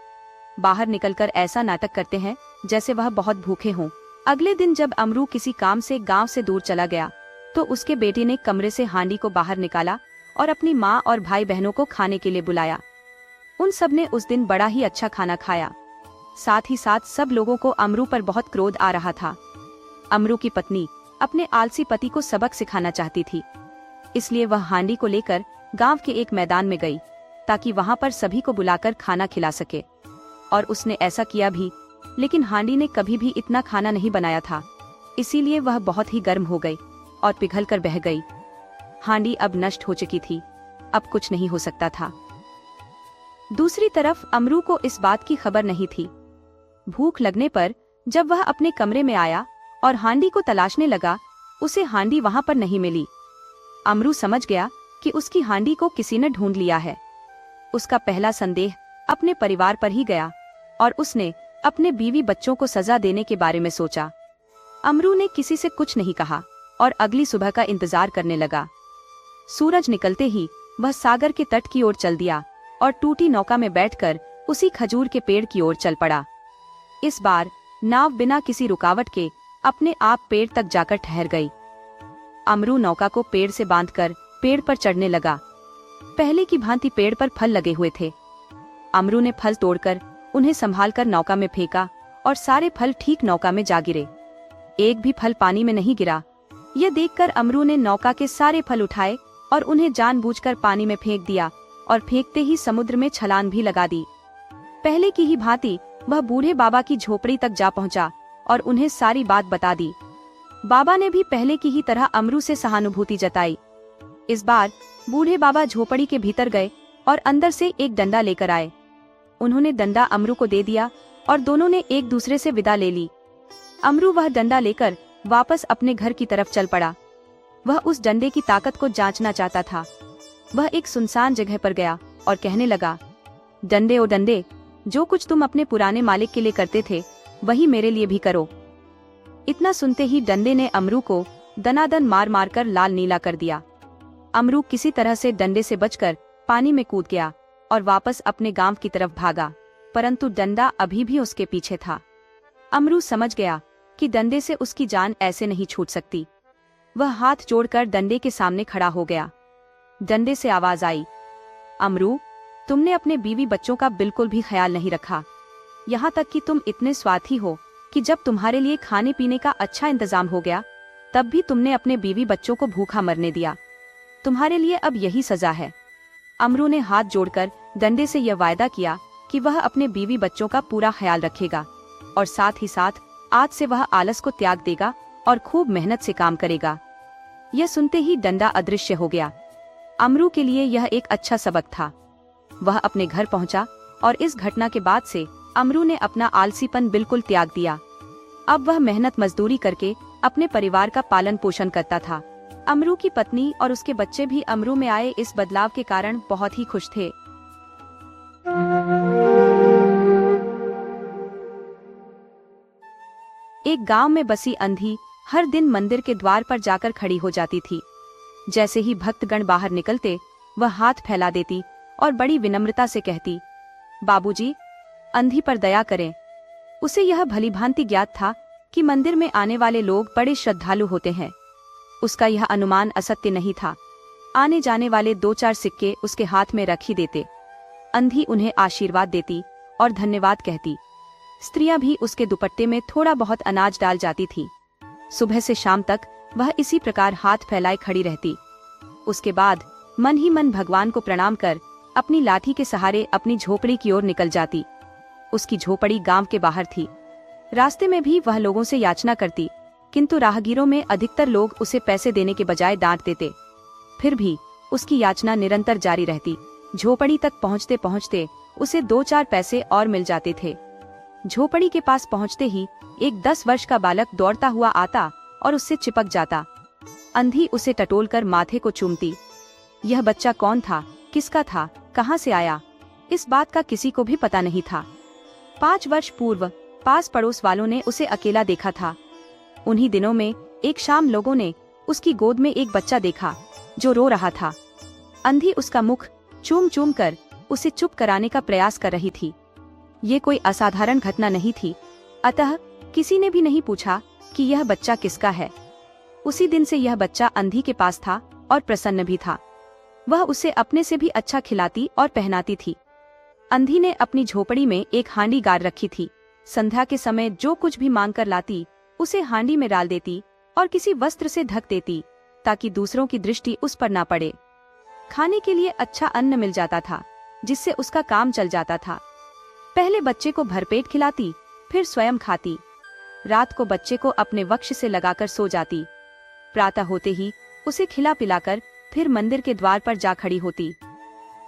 बाहर निकलकर ऐसा नाटक करते हैं जैसे वह बहुत भूखे हों। अगले दिन जब अमरू किसी काम से गांव से दूर चला गया तो उसके बेटे ने कमरे से हांडी को बाहर निकाला और अपनी माँ और भाई बहनों को खाने के लिए बुलाया। उन सब ने उस दिन बड़ा ही अच्छा खाना खाया। साथ ही साथ सब लोगों को अमरू पर बहुत क्रोध आ रहा था। अमरू की पत्नी अपने आलसी पति को सबक सिखाना चाहती थी, इसलिए वह हांडी को लेकर गांव के एक मैदान में गई ताकि वहां पर सभी को बुलाकर खाना खिला सके। और उसने ऐसा किया भी, लेकिन हांडी ने कभी भी इतना खाना नहीं बनाया था, इसीलिए वह बहुत ही गर्म हो गई और पिघलकर बह गई। हांडी अब नष्ट हो चुकी थी, अब कुछ नहीं हो सकता था। दूसरी तरफ अमरू को इस बात की खबर नहीं थी। भूख लगने पर जब वह अपने कमरे में आया और हांडी को तलाशने लगा, उसे हांडी वहां पर नहीं मिली। अमरू समझ गया कि उसकी हांडी को किसी ने ढूंढ लिया है। उसका पहला संदेह अपने परिवार पर ही गया और उसने अपने बीवी बच्चों को सजा देने के बारे में सोचा। अमरू ने किसी से कुछ नहीं कहा और अगली सुबह का इंतजार करने लगा। सूरज निकलते ही वह सागर के तट की ओर चल दिया और टूटी नौका में बैठकर उसी खजूर के पेड़ की ओर चल पड़ा। इस बार नाव बिना किसी रुकावट के अपने आप पेड़ तक जाकर ठहर गई। अमरू नौका को पेड़ से बांधकर पेड़ पर चढ़ने लगा। पहले की भांति पेड़ पर फल लगे हुए थे। अमरू ने फल तोड़कर उन्हें संभालकर नौका में फेंका और सारे फल ठीक नौका में जा गिरे। एक भी फल पानी में नहीं गिरा। यह देखकर अमरू ने नौका के सारे फल उठाए और उन्हें जानबूझकर पानी में फेंक दिया और फेंकते ही समुद्र में छलांग भी लगा दी। पहले की ही भांति वह बूढ़े बाबा की झोपड़ी तक जा पहुंचा और उन्हें सारी बात बता दी। बाबा ने भी पहले की ही तरह अमरू से सहानुभूति जताई। इस बार बूढ़े बाबा झोपड़ी के भीतर गए और अंदर से एक डंडा लेकर आए। उन्होंने डंडा अमरू को दे दिया और दोनों ने एक दूसरे से विदा ले ली। अमरू वह डंडा लेकर वापस अपने घर की तरफ चल पड़ा। वह उस डंडे की ताकत को जांचना चाहता था। वह एक सुनसान जगह पर गया और कहने लगा, डंडे ओ डंडे, जो कुछ तुम अपने पुराने मालिक के लिए करते थे वही मेरे लिए भी करो। इतना सुनते ही डंडे ने अमरू को दनादन मार मार कर लाल नीला कर दिया। अमरू किसी तरह से डंडे से बचकर पानी में कूद गया और वापस अपने गांव की तरफ भागा, परंतु डंडा अभी भी उसके पीछे था। अमरू समझ गया कि डंडे से उसकी जान ऐसे नहीं छूट सकती। वह हाथ जोड़कर डंडे के सामने खड़ा हो गया। डंडे से आवाज आई, अमरू, तुमने अपने बीवी बच्चों का बिल्कुल भी ख्याल नहीं रखा। यहाँ तक कि तुम इतने स्वार्थी हो कि जब तुम्हारे लिए खाने पीने का अच्छा इंतजाम हो गया तब भी तुमने अपने बीवी बच्चों को भूखा मरने दिया। तुम्हारे लिए अब यही सजा है। अमरू ने हाथ जोड़कर डंडे से यह वायदा किया कि वह अपने बीवी बच्चों का पूरा ख्याल रखेगा और साथ ही साथ आज से वह आलस को त्याग देगा और खूब मेहनत से काम करेगा। यह सुनते ही डंडा अदृश्य हो गया। अमरू के लिए यह एक अच्छा सबक था। वह अपने घर पहुंचा और इस घटना के बाद से अमरू ने अपना आलसीपन बिल्कुल त्याग दिया। अब वह मेहनत मजदूरी करके अपने परिवार का पालन पोषण करता था। अमरू की पत्नी और उसके बच्चे भी अमरू में आए इस बदलाव के कारण बहुत ही खुश थे। एक गांव में बसी अंधी हर दिन मंदिर के द्वार पर जाकर खड़ी हो जाती थी। जैसे ही भक्तगण बाहर निकलते वह हाथ फैला देती और बड़ी विनम्रता से कहती, बाबूजी, अंधी पर दया करें। उसे यह भलीभांति ज्ञात था कि मंदिर में आने वाले लोग बड़े श्रद्धालु होते हैं। उसका यह अनुमान असत्य नहीं था। आने जाने वाले 2-4 सिक्के उसके हाथ में रख ही देते। अंधी उन्हें आशीर्वाद देती और धन्यवाद कहती। स्त्रियां भी उसके दुपट्टे में थोड़ा बहुत अनाज डाल जाती थीं। सुबह से शाम तक वह इसी प्रकार हाथ फैलाए खड़ी रहती। उसके बाद मन ही मन भगवान को प्रणाम कर अपनी लाठी के सहारे अपनी झोपड़ी की ओर निकल जाती। उसकी झोपड़ी गांव के बाहर थी। रास्ते में भी वह लोगों से याचना करती, किंतु राहगीरों में अधिकतर लोग उसे पैसे देने के बजाय डांट देते। फिर भी उसकी याचना निरंतर जारी रहती। झोपड़ी तक पहुँचते पहुँचते उसे 2-4 पैसे और मिल जाते थे। झोपड़ी के पास पहुँचते ही एक 10 वर्ष का बालक दौड़ता हुआ आता और उससे चिपक जाता। अंधी उसे टटोलकर माथे को चूमती। यह बच्चा कौन था, किसका था, कहाँ से आया, इस बात का किसी को भी पता नहीं था। 5 वर्ष पूर्व पास पड़ोस वालों ने उसे अकेला देखा था। उन्हीं दिनों में एक शाम लोगों ने उसकी गोद में एक बच्चा देखा जो रो रहा था। अंधी उसका मुख चूम चूम कर उसे चुप कराने का प्रयास कर रही थी। ये कोई असाधारण घटना नहीं थी, अतः किसी ने भी नहीं पूछा कि यह बच्चा किसका है। उसी दिन से यह बच्चा अंधी के पास था और प्रसन्न भी था। वह उसे अपने से भी अच्छा खिलाती और पहनाती थी। अंधी ने अपनी झोपड़ी में एक हांडी गाड़ रखी थी। संध्या के समय जो कुछ भी मांग कर लाती उसे हांडी में डाल देती और किसी वस्त्र से ढक देती ताकि दूसरों की दृष्टि उस पर ना पड़े। खाने के लिए अच्छा अन्न मिल जाता था जिससे उसका काम चल जाता था। पहले बच्चे को भरपेट खिलाती, फिर स्वयं खाती। रात को बच्चे को अपने वक्ष से लगाकर सो जाती। प्रातः होते ही उसे खिला पिलाकर फिर मंदिर के द्वार पर जा खड़ी होती।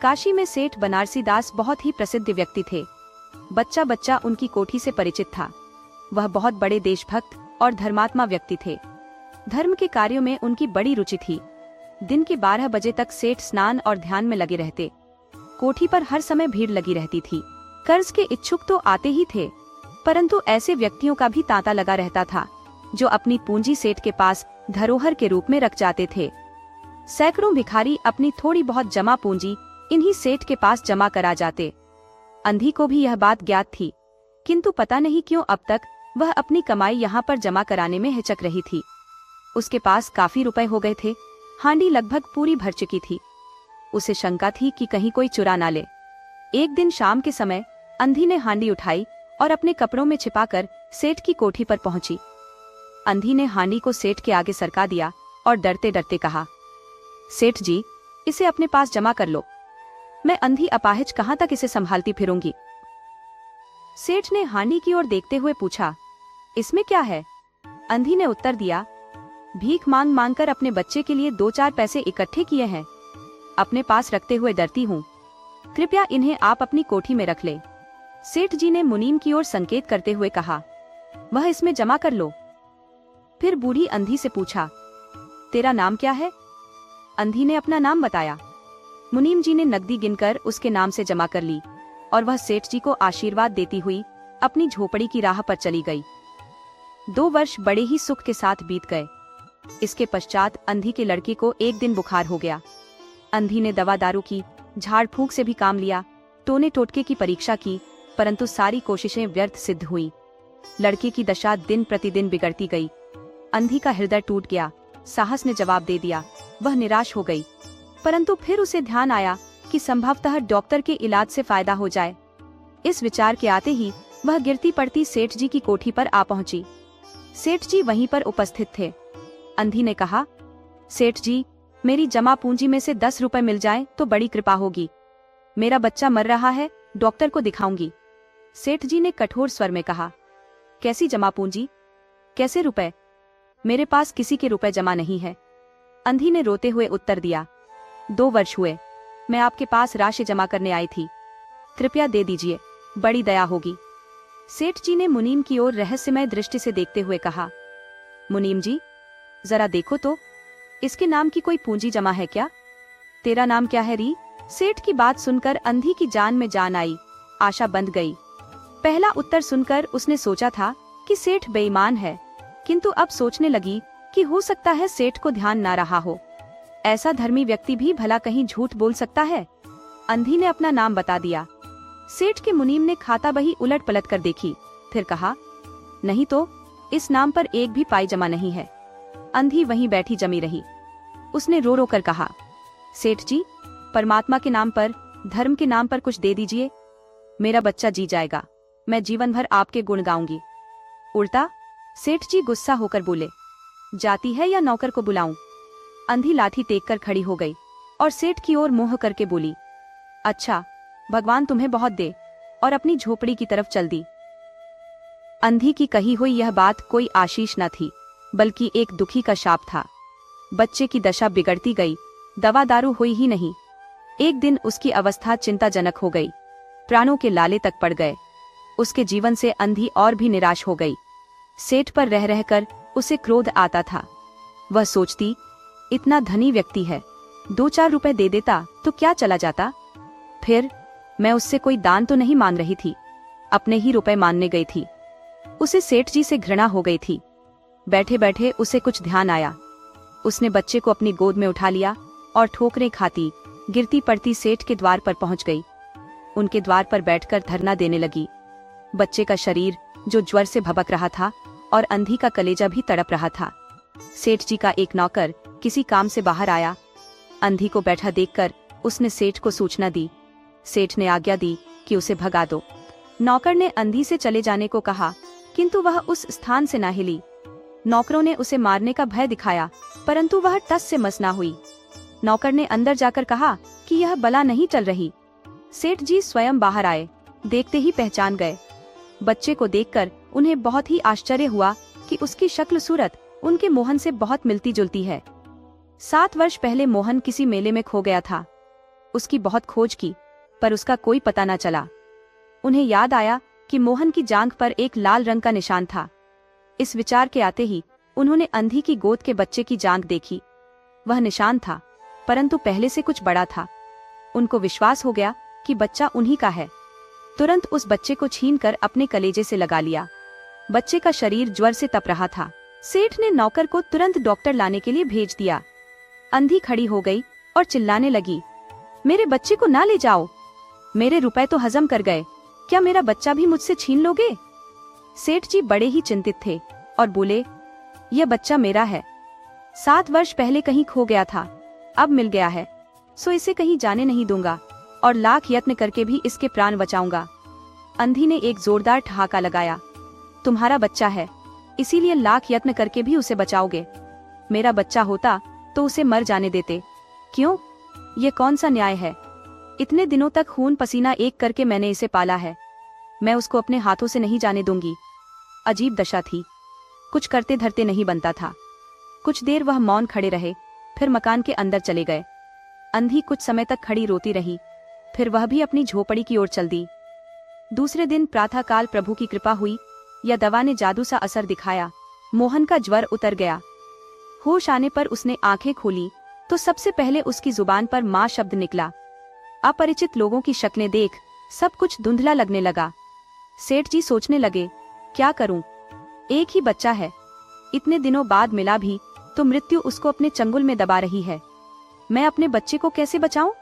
काशी में सेठ बनारसी दास बहुत ही प्रसिद्ध व्यक्ति थे। बच्चा बच्चा उनकी कोठी से परिचित था। वह बहुत बड़े देशभक्त और धर्मात्मा व्यक्ति थे। धर्म के कार्यों में उनकी बड़ी रुचि थी। दिन के 12 बजे तक सेठ स्नान और ध्यान में लगे रहते। कोठी पर हर समय भीड़ लगी रहती थी। कर्ज के इच्छुक तो आते ही थे, परंतु ऐसे व्यक्तियों का भी तांता लगा रहता था जो अपनी पूंजी सेठ के पास धरोहर के रूप में रख जाते थे। सैकड़ों भिखारी अपनी थोड़ी बहुत जमा पूंजी इन्हीं सेठ के पास जमा करा जाते। अंधी को भी यह बात ज्ञात थी, किंतु पता नहीं क्यों अब तक वह अपनी कमाई यहाँ पर जमा कराने में हिचक रही थी। उसके पास काफी रुपए हो गए थे। हांडी लगभग पूरी भर चुकी थी। उसे शंका थी कि कहीं कोई चुरा ना ले। एक दिन शाम के समय अंधी ने हांडी उठाई और अपने कपड़ों में छिपाकर सेठ की कोठी पर पहुंची। अंधी ने हांडी को सेठ के आगे सरका दिया और डरते डरते कहा, सेठ जी, इसे अपने पास जमा कर लो। मैं अंधी अपाहिज कहाँ तक इसे संभालती फिरूंगी। सेठ ने हांडी की ओर देखते हुए पूछा, इसमें क्या है? अंधी ने उत्तर दिया, भीख मांग मांग कर अपने बच्चे के लिए 2-4 पैसे इकट्ठे किए हैं। अपने पास रखते हुए डरती हूँ। कृपया इन्हें आप अपनी कोठी में रख ले। सेठ जी ने मुनीम की ओर संकेत करते हुए कहा, वह इसमें जमा कर लो। फिर बूढ़ी अंधी से पूछा, तेरा नाम क्या है? अंधी ने अपना नाम बताया। मुनीम जी ने नकदी गिनकर उसके नाम से जमा कर ली और वह सेठ जी को आशीर्वाद देती हुई अपनी झोपड़ी की राह पर चली गई। 2 वर्ष बड़े ही सुख के साथ बीत गए। इसके पश्चात अंधी के लड़के को एक दिन बुखार हो गया। अंधी ने दवा दारू की, झाड़ फूंक से भी काम लिया, टोने टोटके की परीक्षा की, परंतु सारी कोशिशें व्यर्थ सिद्ध हुई। लड़के की दशा दिन प्रतिदिन बिगड़ती गई। अंधी का हृदय टूट गया। साहस ने जवाब दे दिया। वह निराश हो गई, परंतु फिर उसे ध्यान आया कि संभवतः डॉक्टर के इलाज से फायदा हो जाए। इस विचार के आते ही वह गिरती पड़ती सेठ जी की कोठी पर आ पहुंची। सेठ जी वहीं पर उपस्थित थे। अंधी ने कहा, सेठ जी, मेरी जमा पूंजी में से 10 रुपए मिल जाएं तो बड़ी कृपा होगी। मेरा बच्चा मर रहा है, डॉक्टर को दिखाऊंगी। सेठ जी ने कठोर स्वर में कहा, कैसी जमा पूंजी, कैसे रुपए? मेरे पास किसी के रुपए जमा नहीं है। अंधी ने रोते हुए उत्तर दिया, 2 वर्ष हुए मैं आपके पास राशि जमा करने आई थी, कृपया दे दीजिए, बड़ी दया होगी। सेठ जी ने मुनीम की ओर रहस्यमय दृष्टि से देखते हुए कहा, मुनीम जी, जरा देखो तो, इसके नाम की कोई पूंजी जमा है क्या? तेरा नाम क्या है री? सेठ की बात सुनकर अंधी की जान में जान आई। आशा बंध गई। पहला उत्तर सुनकर उसने सोचा था कि सेठ बेईमान है, किंतु अब सोचने लगी कि हो सकता है सेठ को ध्यान ना रहा हो। ऐसा धर्मी व्यक्ति भी भला कहीं झूठ बोल सकता है। अंधी ने अपना नाम बता दिया। सेठ के मुनीम ने खाता बही उलट पलट कर देखी, फिर कहा, नहीं तो, इस नाम पर एक भी पाई जमा नहीं है। अंधी वहीं बैठी जमी रही। उसने रो रो कर कहा, सेठ जी, परमात्मा के नाम पर, धर्म के नाम पर कुछ दे दीजिए। मेरा बच्चा जी जाएगा, मैं जीवन भर आपके गुण गाऊंगी। उल्टा सेठ जी गुस्सा होकर बोले, जाती है या नौकर को बुलाऊं? अंधी लाठी टेक कर खड़ी हो गई और सेठ की ओर मुंह करके बोली, अच्छा, भगवान तुम्हें बहुत दे, और अपनी झोपड़ी की तरफ चल दी। अंधी की कही हुई यह बात कोई आशीष न थी, बल्कि एक दुखी का शाप था। बच्चे की दशा बिगड़ती गई, दवा दारू हुई ही नहीं। एक दिन उसकी अवस्था चिंताजनक हो गई, प्राणों के लाले तक पड़ गए। उसके जीवन से अंधी और भी निराश हो गई। सेठ पर रह रहकर उसे क्रोध आता था। वह सोचती, इतना धनी व्यक्ति है, 2-4 रुपए दे देता तो क्या चला जाता। फिर मैं उससे कोई दान तो नहीं मांग रही थी, अपने ही रुपए मांगने गई थी। उसे सेठ जी से घृणा हो गई थी। बैठे बैठे उसे कुछ ध्यान आया। उसने बच्चे को अपनी गोद में उठा लिया और ठोकरें खाती गिरती पड़ती सेठ के द्वार पर पहुंच गई। उनके द्वार पर बैठकर धरना देने लगी। बच्चे का शरीर जो ज्वर से भभक रहा था और अंधी का कलेजा भी तड़प रहा था। सेठ जी का एक नौकर किसी काम से बाहर आया। अंधी को बैठा देखकर उसने सेठ को सूचना दी। सेठ ने आज्ञा दी कि उसे भगा दो। नौकर ने अंधी से चले जाने को कहा, किंतु वह उस स्थान से ना हिली। नौकरों ने उसे मारने का भय दिखाया, परंतु वह टस से मस ना हुई। नौकर ने अंदर जाकर कहा कि यह बला नहीं चल रही। सेठ जी स्वयं बाहर आए, देखते ही पहचान गए। बच्चे को देखकर उन्हें बहुत ही आश्चर्य हुआ कि उसकी शक्ल सूरत उनके मोहन से बहुत मिलती जुलती है। 7 वर्ष पहले मोहन किसी मेले में खो गया था। उसकी बहुत खोज की, पर उसका कोई पता न चला। उन्हें याद आया कि मोहन की जांघ पर एक लाल रंग का निशान था। इस विचार के आते ही उन्होंने अंधी की गोद के बच्चे की जांघ देखी। वह निशान था, परंतु पहले से कुछ बड़ा था। उनको विश्वास हो गया कि बच्चा उन्हीं का है। तुरंत उस बच्चे को छीनकर अपने कलेजे से लगा लिया। बच्चे का शरीर ज्वर से तप रहा था। सेठ ने नौकर को तुरंत डॉक्टर लाने के लिए भेज दिया। अंधी खड़ी हो गई और चिल्लाने लगी, मेरे बच्चे को ना ले जाओ, मेरे रुपए तो हजम कर गए, क्या मेरा बच्चा भी मुझसे छीन लोगे? सेठ जी बड़े ही चिंतित थे और बोले, यह बच्चा मेरा है। 7 वर्ष पहले कहीं खो गया था, अब मिल गया है, सो इसे कहीं जाने नहीं दूंगा और लाख यत्न करके भी इसके प्राण बचाऊंगा। अंधी ने एक जोरदार ठहाका लगाया, तुम्हारा बच्चा है, इसीलिए लाख यत्न करके भी उसे बचाओगे? मेरा बच्चा होता तो उसे मर जाने देते। क्यों? ये कौन सा न्याय है? इतने दिनों तक खून पसीना एक करके मैंने इसे पाला है, मैं उसको अपने हाथों से नहीं जाने दूंगी। अजीब दशा थी, कुछ करते धरते नहीं बनता था। कुछ देर वह मौन खड़े रहे, फिर मकान के अंदर चले गए। अंधी कुछ समय तक खड़ी रोती रही, फिर वह भी अपनी झोपड़ी की ओर चल दी। दूसरे दिन प्रातःकाल प्रभु की कृपा हुई या दवा ने जादू सा असर दिखाया। मोहन का ज्वर उतर गया। होश आने पर उसने आंखें खोली तो सबसे पहले उसकी जुबान पर माँ शब्द निकला। अपरिचित लोगों की शक्लें देख सब कुछ धुंधला लगने लगा। सेठ जी सोचने लगे, क्या करूं? एक ही बच्चा है, इतने दिनों बाद मिला भी तो मृत्यु उसको अपने चंगुल में दबा रही है। मैं अपने बच्चे को कैसे बचाऊं?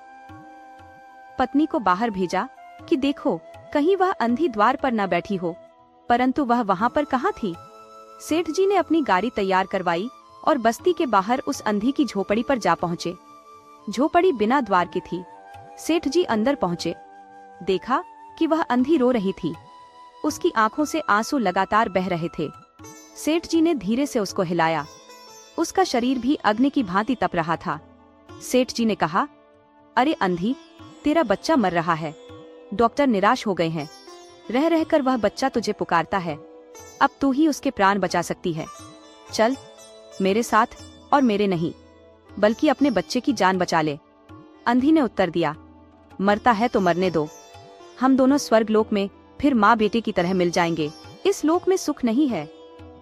पत्नी को बाहर भेजा कि देखो कहीं वह अंधी द्वार पर न बैठी हो, परंतु वह वहां पर कहाँ थी। सेठ जी ने अपनी गाड़ी तैयार करवाई और बस्ती के बाहर उस अंधी की झोपड़ी पर जा पहुंचे। झोपड़ी बिना द्वार की थी। सेठ जी अंदर पहुंचे, देखा कि वह अंधी रो रही थी। उसकी आंखों से आंसू लगातार बह रहे थे। सेठ जी ने धीरे से उसको हिलाया। उसका शरीर भी अग्नि की भांति तप रहा था। सेठ जी ने कहा, अरे अंधी, तेरा बच्चा मर रहा है। डॉक्टर निराश हो गए हैं, रह रहकर वह बच्चा तुझे पुकारता है। अब तू ही उसके प्राण बचा सकती है। चल मेरे साथ, और मेरे नहीं बल्कि अपने बच्चे की जान बचा ले। अंधी ने उत्तर दिया, मरता है तो मरने दो, हम दोनों स्वर्गलोक में फिर माँ बेटे की तरह मिल जाएंगे। इस लोक में सुख नहीं है,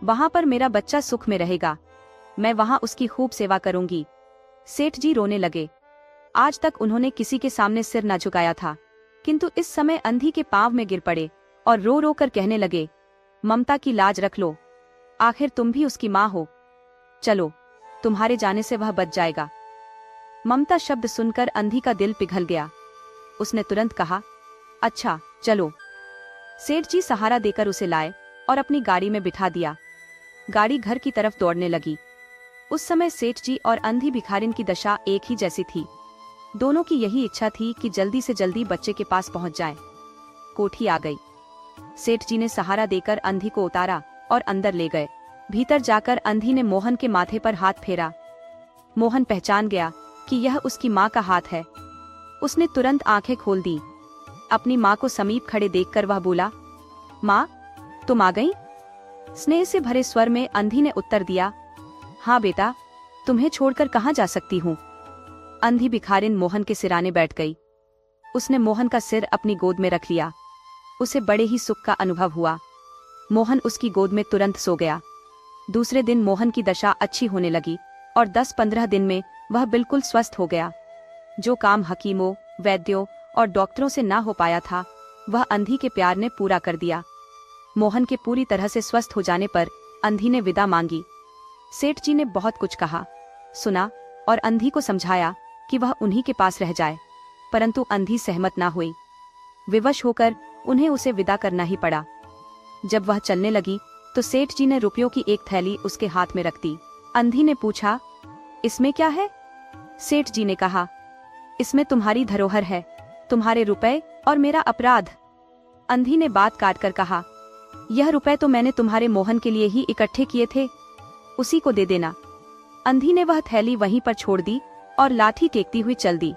वहाँ पर मेरा बच्चा सुख में रहेगा, मैं वहाँ उसकी खूब सेवा करूंगी। सेठ जी रोने लगे। आज तक उन्होंने किसी के सामने सिर न झुकाया था, किंतु इस समय अंधी के पांव में गिर पड़े और रो रो कर कहने लगे, ममता की लाज रख लो, आखिर तुम भी उसकी माँ हो। चलो, तुम्हारे जाने से वह बच जाएगा। ममता शब्द सुनकर अंधी का दिल पिघल गया। उसने तुरंत कहा, अच्छा चलो। सेठ जी सहारा देकर उसे लाए और अपनी गाड़ी में बिठा दिया। गाड़ी घर की तरफ दौड़ने लगी। उस समय सेठ जी और अंधी भिखारिन की दशा एक ही जैसी थी। दोनों की यही इच्छा थी कि जल्दी से जल्दी बच्चे के पास पहुंच जाएं। कोठी आ गई। सेठ जी ने सहारा देकर अंधी को उतारा और अंदर ले गए। भीतर जाकर अंधी ने मोहन के माथे पर हाथ फेरा। मोहन पहचान गया कि यह उसकी माँ का हाथ है। उसने तुरंत आंखें खोल दी। अपनी माँ को समीप खड़े देखकर वह बोला, माँ, तुम आ गई? स्नेह से भरे स्वर में अंधी ने उत्तर दिया, हाँ बेटा, तुम्हें छोड़कर कहाँ जा सकती हूँ। अंधी भिखारिन मोहन के सिराने बैठ गई। उसने मोहन का सिर अपनी गोद में रख लिया। उसे बड़े ही सुख का अनुभव हुआ। मोहन उसकी गोद में तुरंत सो गया। दूसरे दिन मोहन की दशा अच्छी होने लगी और 10-15 दिन में वह बिल्कुल स्वस्थ हो गया। जो काम हकीमों, वैद्यों और डॉक्टरों से ना हो पाया था, वह अंधी के प्यार ने पूरा कर दिया। मोहन के पूरी तरह से स्वस्थ हो जाने पर अंधी ने विदा मांगी। सेठ जी ने बहुत कुछ कहा, सुना और अंधी को समझाया कि वह उन्हीं के पास रह जाए, परंतु अंधी सहमत ना हुई। विवश होकर उन्हें उसे विदा करना ही पड़ा। जब वह चलने लगी तो सेठ जी ने रुपयों की एक थैली उसके हाथ में रख दी। अंधी ने पूछा, इसमें क्या है? सेठ जी ने कहा, इसमें तुम्हारी धरोहर है, तुम्हारे रुपए और मेरा अपराध। अंधी ने बात काट कर कहा, यह रुपए तो मैंने तुम्हारे मोहन के लिए ही इकट्ठे किए थे, उसी को दे देना। अंधी ने वह थैली वहीं पर छोड़ दी और लाठी टेकती हुई चल दी।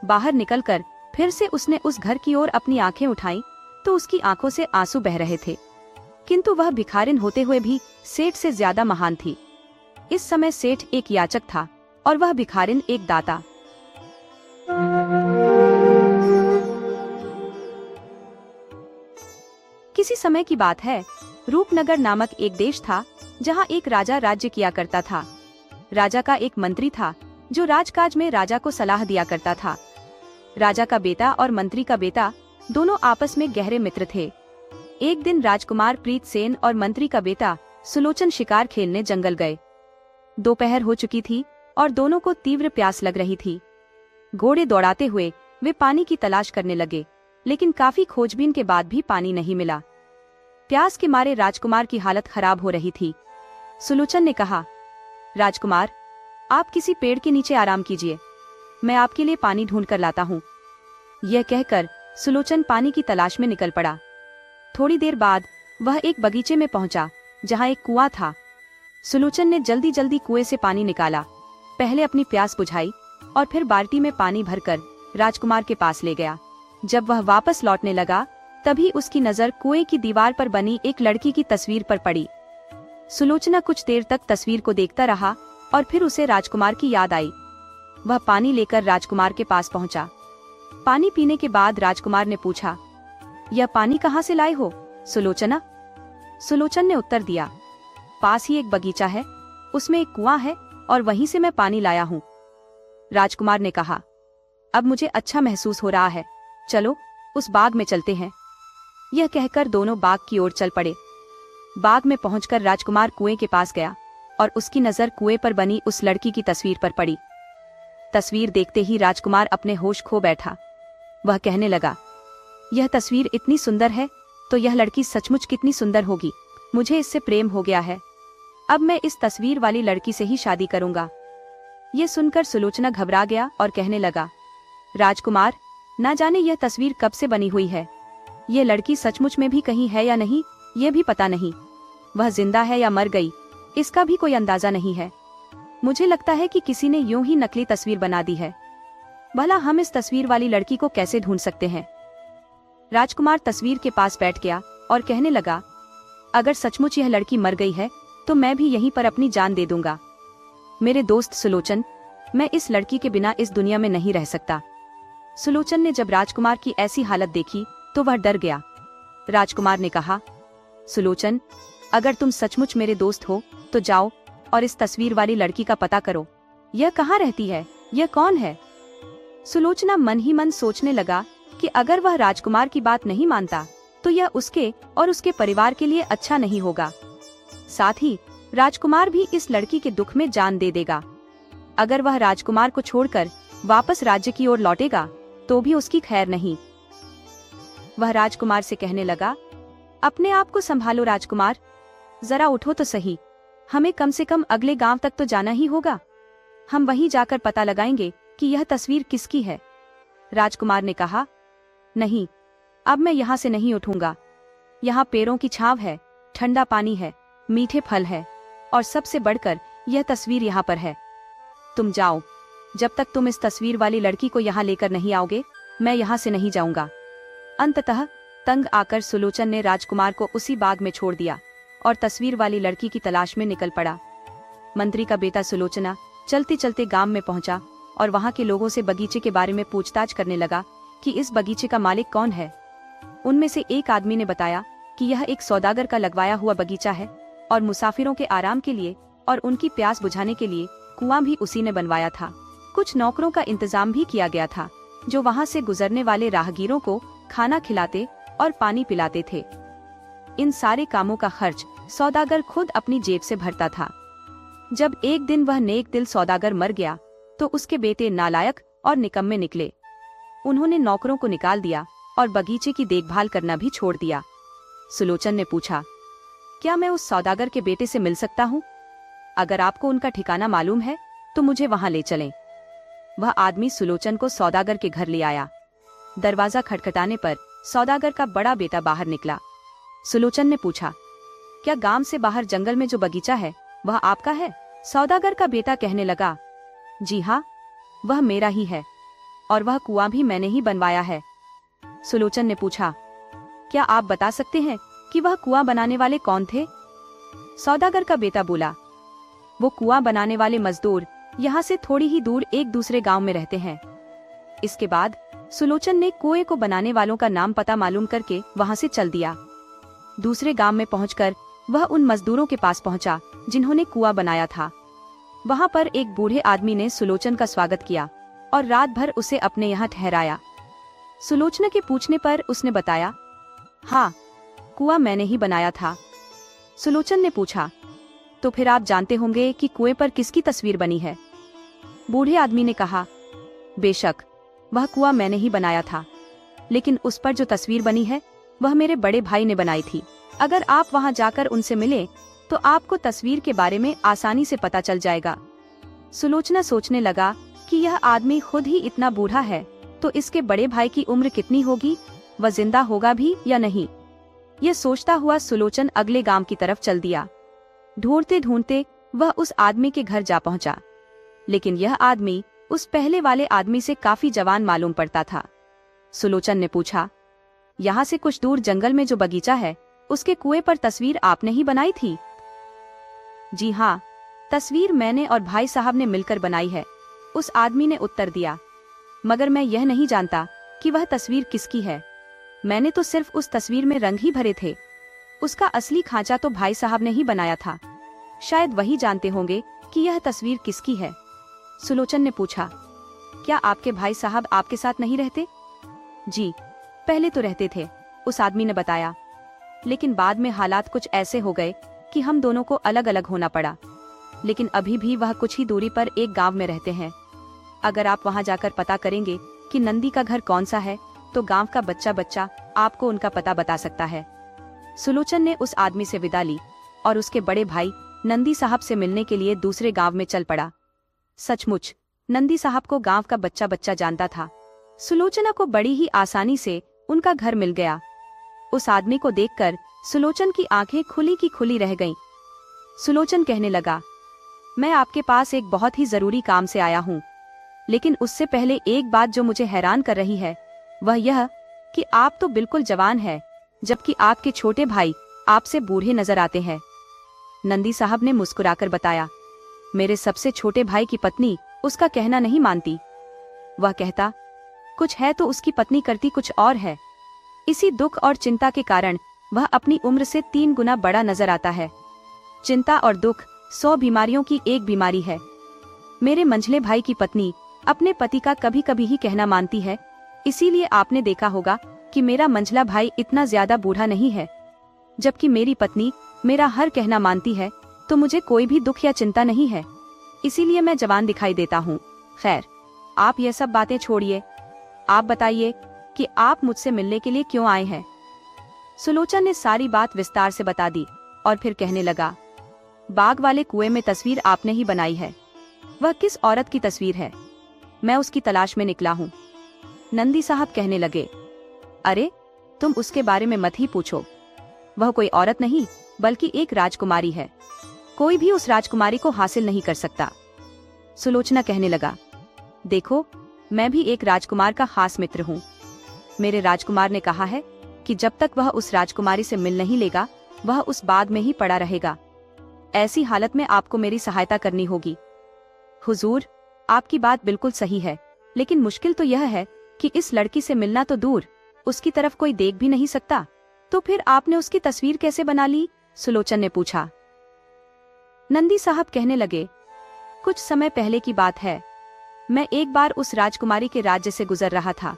बाहर निकलकर फिर से उसने उस घर की ओर अपनी आंखें उठाईं तो उसकी आंखों से आंसू बह रहे थे, किंतु वह भिखारिन होते हुए भी सेठ से ज्यादा महान थी। इस समय सेठ एक याचक था और वह भिखारिन एक दाता। किसी समय की बात है, रूपनगर नामक एक देश था जहाँ एक राजा राज्य किया करता था। राजा का एक मंत्री था जो राजकाज में राजा को सलाह दिया करता था। राजा का बेटा और मंत्री का बेटा दोनों आपस में गहरे मित्र थे। एक दिन राजकुमार प्रीत सेन और मंत्री का बेटा सुलोचन शिकार खेलने जंगल गए। दोपहर हो चुकी थी और दोनों को तीव्र प्यास लग रही थी। घोड़े दौड़ाते हुए वे पानी की तलाश करने लगे, लेकिन काफी खोजबीन के बाद भी पानी नहीं मिला। प्यास के मारे राजकुमार की हालत खराब हो रही थी। सुलोचन ने कहा, राजकुमार, आप किसी पेड़ के नीचे आराम कीजिए, मैं आपके लिए पानी ढूंढ कर लाता हूँ। यह कहकर सुलोचन पानी की तलाश में निकल पड़ा। थोड़ी देर बाद वह एक बगीचे में पहुंचा जहाँ एक कुआं था। सुलोचन ने जल्दी जल्दी कुएं से पानी निकाला, पहले अपनी प्यास बुझाई और फिर बाल्टी में पानी भरकर राजकुमार के पास ले गया। जब वह वापस लौटने लगा तभी उसकी नजर कुएं की दीवार पर बनी एक लड़की की तस्वीर पर पड़ी। सुलोचना कुछ देर तक तस्वीर को देखता रहा और फिर उसे राजकुमार की याद आई। वह पानी लेकर राजकुमार के पास पहुंचा। पानी पीने के बाद राजकुमार ने पूछा, यह पानी कहाँ से लाए हो सुलोचना? सुलोचन ने उत्तर दिया, पास ही एक बगीचा है, उसमें एक कुआं है और वहीं से मैं पानी लाया हूँ। राजकुमार ने कहा, अब मुझे अच्छा महसूस हो रहा है, चलो उस बाग में चलते हैं। यह कहकर दोनों बाग की ओर चल पड़े। बाग में पहुंचकर राजकुमार कुएं के पास गया और उसकी नजर कुएं पर बनी उस लड़की की तस्वीर पर पड़ी। तस्वीर देखते ही राजकुमार अपने होश खो बैठा। वह कहने लगा, यह तस्वीर इतनी सुंदर है तो यह लड़की सचमुच कितनी सुंदर होगी। मुझे इससे प्रेम हो गया है, अब मैं इस तस्वीर वाली लड़की से ही शादी करूंगा। ये सुनकर सुलोचना घबरा गया और कहने लगा, राजकुमार, ना जाने यह तस्वीर कब से बनी हुई है, ये लड़की सचमुच में भी कहीं है या नहीं, ये भी पता नहीं। वह जिंदा है या मर गई, इसका भी कोई अंदाजा नहीं है। मुझे लगता है कि किसी ने यूं ही नकली तस्वीर बना दी है। भला हम इस तस्वीर वाली लड़की को कैसे ढूंढ सकते हैं? राजकुमार तस्वीर के पास बैठ गया और कहने लगा, अगर सचमुच यह लड़की मर गई है तो मैं भी यहीं पर अपनी जान दे दूंगा। मेरे दोस्त सुलोचन, मैं इस लड़की के बिना इस दुनिया में नहीं रह सकता। सुलोचन ने जब राजकुमार की ऐसी हालत देखी तो वह डर गया। राजकुमार ने कहा, सुलोचन, अगर तुम सचमुच मेरे दोस्त हो तो जाओ और इस तस्वीर वाली लड़की का पता करो। यह कहाँ रहती है, यह कौन है? सुलोचना मन ही मन सोचने लगा कि अगर वह राजकुमार की बात नहीं मानता तो यह उसके और उसके परिवार के लिए अच्छा नहीं होगा। साथ ही राजकुमार भी इस लड़की के दुख में जान दे देगा। अगर वह राजकुमार को छोड़कर वापस राज्य की ओर लौटेगा तो भी उसकी खैर नहीं। वह राजकुमार से कहने लगा, अपने आप को संभालो राजकुमार, जरा उठो तो सही, हमें कम से कम अगले गांव तक तो जाना ही होगा। हम वहीं जाकर पता लगाएंगे कि यह तस्वीर किसकी है। राजकुमार ने कहा, नहीं, अब मैं यहाँ से नहीं उठूंगा। यहाँ पेड़ों की छांव है, ठंडा पानी है, मीठे फल है, और सबसे बढ़कर यह तस्वीर यहाँ पर है। तुम जाओ, जब तक तुम इस तस्वीर वाली लड़की को यहाँ लेकर नहीं आओगे, मैं यहाँ से नहीं जाऊंगा। अंततः तंग आकर सुलोचन ने राजकुमार को उसी बाग में छोड़ दिया और तस्वीर वाली लड़की की तलाश में निकल पड़ा। मंत्री का बेटा सुलोचना चलते चलते गांव में पहुंचा और वहां के लोगों से बगीचे के बारे में पूछताछ करने लगा कि इस बगीचे का मालिक कौन है। उनमें से एक आदमी ने बताया कि यह एक सौदागर का लगवाया हुआ बगीचा है और मुसाफिरों के आराम के लिए और उनकी प्यास बुझाने के लिए कुआं भी उसी ने बनवाया था। कुछ नौकरों का इंतजाम भी किया गया था जो वहां से गुजरने वाले राहगीरों को खाना खिलाते और पानी पिलाते थे। इन सारे कामों का खर्च सौदागर खुद अपनी जेब से भरता था। जब एक दिन वह नेक दिल सौदागर मर गया तो उसके बेटे नालायक और निकम्मे निकले। उन्होंने नौकरों को निकाल दिया और बगीचे की देखभाल करना भी छोड़ दिया। सुलोचन ने पूछा, क्या मैं उस सौदागर के बेटे से मिल सकता हूँ? अगर आपको उनका ठिकाना मालूम है तो मुझे वहां ले चलें। वह आदमी सुलोचन को सौदागर के घर ले आया। दरवाजा खटखटाने पर सौदागर का बड़ा बेटा बाहर निकला। सुलोचन ने पूछा, क्या गांव से बाहर जंगल में जो बगीचा है वह आपका है? सौदागर का बेटा कहने लगा, जी हाँ, वह मेरा ही है और वह कुआं भी मैंने ही बनवाया है। सुलोचन ने पूछा, क्या आप बता सकते हैं कि वह कुआं बनाने वाले कौन थे? सौदागर का बेटा बोला, वो कुआं बनाने वाले मजदूर यहाँ से थोड़ी ही दूर एक दूसरे गांव में रहते हैं। इसके बाद सुलोचन ने कुएं को बनाने वालों का नाम पता मालूम करके वहां से चल दिया। दूसरे गांव में पहुंचकर वह उन मजदूरों के पास पहुंचा जिन्होंने कुआं बनाया था। वहां पर एक बूढ़े आदमी ने सुलोचन का स्वागत किया और रात भर उसे अपने यहाँ ठहराया। सुलोचना के पूछने पर उसने बताया, हाँ, कुआं मैंने ही बनाया था। सुलोचन ने पूछा, तो फिर आप जानते होंगे कि कुएं पर किसकी तस्वीर बनी है? बूढ़े आदमी ने कहा, बेशक, वह कुआं मैंने ही बनाया था, लेकिन उस पर जो तस्वीर बनी है वह मेरे बड़े भाई ने बनाई थी। अगर आप वहां जाकर उनसे मिले तो आपको तस्वीर के बारे में आसानी से पता चल जाएगा। सुलोचना सोचने लगा कि यह आदमी खुद ही इतना बूढ़ा है तो इसके बड़े भाई की उम्र कितनी होगी, वह जिंदा होगा भी या नहीं। यह सोचता हुआ सुलोचन अगले गांव की तरफ चल दिया। ढूंढते ढूंढते वह उस आदमी के घर जा पहुंचा, लेकिन यह आदमी उस पहले वाले आदमी से काफी जवान मालूम पड़ता था। सुलोचन ने पूछा, यहाँ से कुछ दूर जंगल में जो बगीचा है उसके कुएं पर तस्वीर आपने ही बनाई थी? जी हाँ, तस्वीर मैंने और भाई साहब ने मिलकर बनाई है, उस आदमी ने उत्तर दिया। मगर मैं यह नहीं जानता कि वह तस्वीर किसकी है। मैंने तो सिर्फ उस तस्वीर में रंग ही भरे थे। उसका असली खांचा तो भाई साहब ने ही बनाया था। शायद वही जानते होंगे कि यह तस्वीर किसकी है। सुलोचन ने पूछा, क्या आपके भाई साहब आपके साथ नहीं रहते? जी, पहले तो रहते थे, उस आदमी ने बताया, लेकिन बाद में हालात कुछ ऐसे हो गए कि हम दोनों को अलग अलग होना पड़ा। लेकिन अभी भी वह कुछ ही दूरी पर एक गांव में रहते हैं। अगर आप वहां जाकर पता करेंगे कि नंदी का घर कौन सा है तो गांव का बच्चा बच्चा आपको उनका पता बता सकता है। सुलोचन ने उस आदमी से विदा ली और उसके बड़े भाई नंदी साहब से मिलने के लिए दूसरे गांव में चल पड़ा। सचमुच नंदी साहब को गांव का बच्चा बच्चा जानता था। सुलोचना को बड़ी ही आसानी से उनका घर मिल गया। उस आदमी को देखकर सुलोचन की आंखें खुली की खुली रह गईं। सुलोचन कहने लगा, मैं आपके पास एक बहुत ही जरूरी काम से आया हूँ, लेकिन उससे पहले एक बात जो मुझे हैरान कर रही है वह यह कि आप तो बिल्कुल जवान हैं, जबकि आपके छोटे भाई आपसे बूढ़े नजर आते हैं। नंदी साहब ने मुस्कुराकर बताया, मेरे सबसे छोटे भाई की पत्नी उसका कहना नहीं मानती। वह कहता कुछ है तो उसकी पत्नी करती कुछ और है। इसी दुख और चिंता के कारण वह अपनी उम्र से 3 गुना बड़ा नजर आता है। चिंता और दुख 100 बीमारियों की एक बीमारी है। मेरे मंझले भाई की पत्नी अपने पति का कभी कभी ही कहना मानती है, इसीलिए आपने देखा होगा कि मेरा मंझला भाई इतना ज्यादा बूढ़ा नहीं है। जबकि मेरी पत्नी मेरा हर कहना मानती है तो मुझे कोई भी दुख या चिंता नहीं है, इसीलिए मैं जवान दिखाई देता हूँ। खैर, आप यह सब बातें छोड़िए, आप बताइए कि आप मुझसे मिलने के लिए क्यों आए हैं। सुलोचन ने सारी बात विस्तार से बता दी और फिर कहने लगा, बाग वाले कुएं में तस्वीर आपने ही बनाई है। वह किस औरत की तस्वीर है? मैं उसकी तलाश में निकला हूँ। नंदी साहब कहने लगे, अरे तुम उसके बारे में मत ही पूछो। वह कोई औरत नहीं बल्कि एक राजकुमारी है। कोई भी उस राजकुमारी को हासिल नहीं कर सकता। सुलोचना कहने लगा, देखो मैं भी एक राजकुमार का खास मित्र हूँ। मेरे राजकुमार ने कहा है कि जब तक वह उस राजकुमारी से मिल नहीं लेगा वह उस बाग में ही पड़ा रहेगा। ऐसी हालत में आपको मेरी सहायता करनी होगी। हुजूर, आपकी बात बिल्कुल सही है, लेकिन मुश्किल तो यह है कि इस लड़की से मिलना तो दूर, उसकी तरफ कोई देख भी नहीं सकता। तो फिर आपने उसकी तस्वीर कैसे बना ली? सुलोचन ने पूछा। नंदी साहब कहने लगे, कुछ समय पहले की बात है। मैं एक बार उस राजकुमारी के राज्य से गुजर रहा था।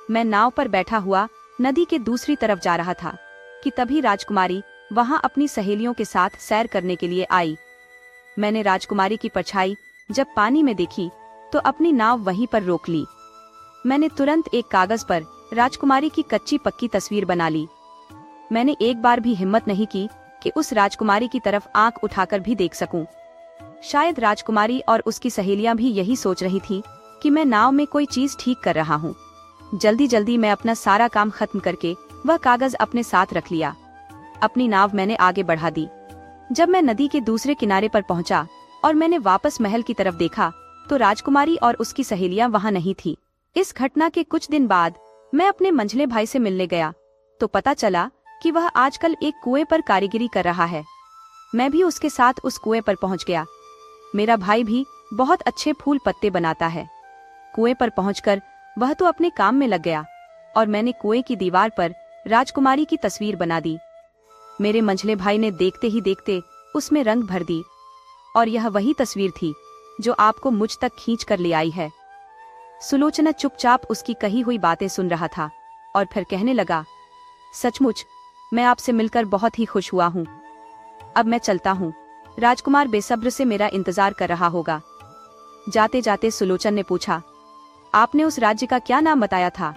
मैं नाव पर बैठा हुआ नदी के दूसरी तरफ जा रहा था कि तभी राजकुमारी वहां अपनी सहेलियों के साथ सैर करने के लिए आई। मैंने राजकुमारी की परछाई जब पानी में देखी तो अपनी नाव वहीं पर रोक ली। मैंने तुरंत एक कागज पर राजकुमारी की कच्ची पक्की तस्वीर बना ली। मैंने एक बार भी हिम्मत नहीं की कि उस राजकुमारी की तरफ आंख उठाकर भी देख सकूं। शायद राजकुमारी और उसकी सहेलियां भी यही सोच रही थी कि मैं नाव में कोई चीज ठीक कर रहा हूँ। जल्दी जल्दी मैं अपना सारा काम खत्म करके वह कागज अपने साथ रख लिया। अपनी नाव मैंने आगे बढ़ा दी। जब मैं नदी के दूसरे किनारे पर पहुंचा और मैंने वापस महल की तरफ देखा तो राजकुमारी और उसकी सहेलियां वहां नहीं थी। इस घटना के कुछ दिन बाद मैं अपने मंझले भाई से मिलने गया तो पता चला कि वह आजकल एक कुएं पर कारीगरी कर रहा है। मैं भी उसके साथ उस कुएं पर पहुंच गया। मेरा भाई भी बहुत अच्छे फूल पत्ते बनाता है। कुएं पर पहुंचकर वह तो अपने काम में लग गया और मैंने कुएं की दीवार पर राजकुमारी की तस्वीर बना दी। मेरे मंझले भाई ने देखते ही देखते उसमें रंग भर दी और यह वही तस्वीर थी जो आपको मुझ तक खींच कर ले आई है। सुलोचना चुपचाप उसकी कही हुई बातें सुन रहा था और फिर कहने लगा, सचमुच मैं आपसे मिलकर बहुत ही खुश हुआ हूँ। अब मैं चलता हूँ। राजकुमार बेसब्र से मेरा इंतजार कर रहा होगा। जाते जाते सुलोचन ने पूछा, आपने उस राज्य का क्या नाम बताया था?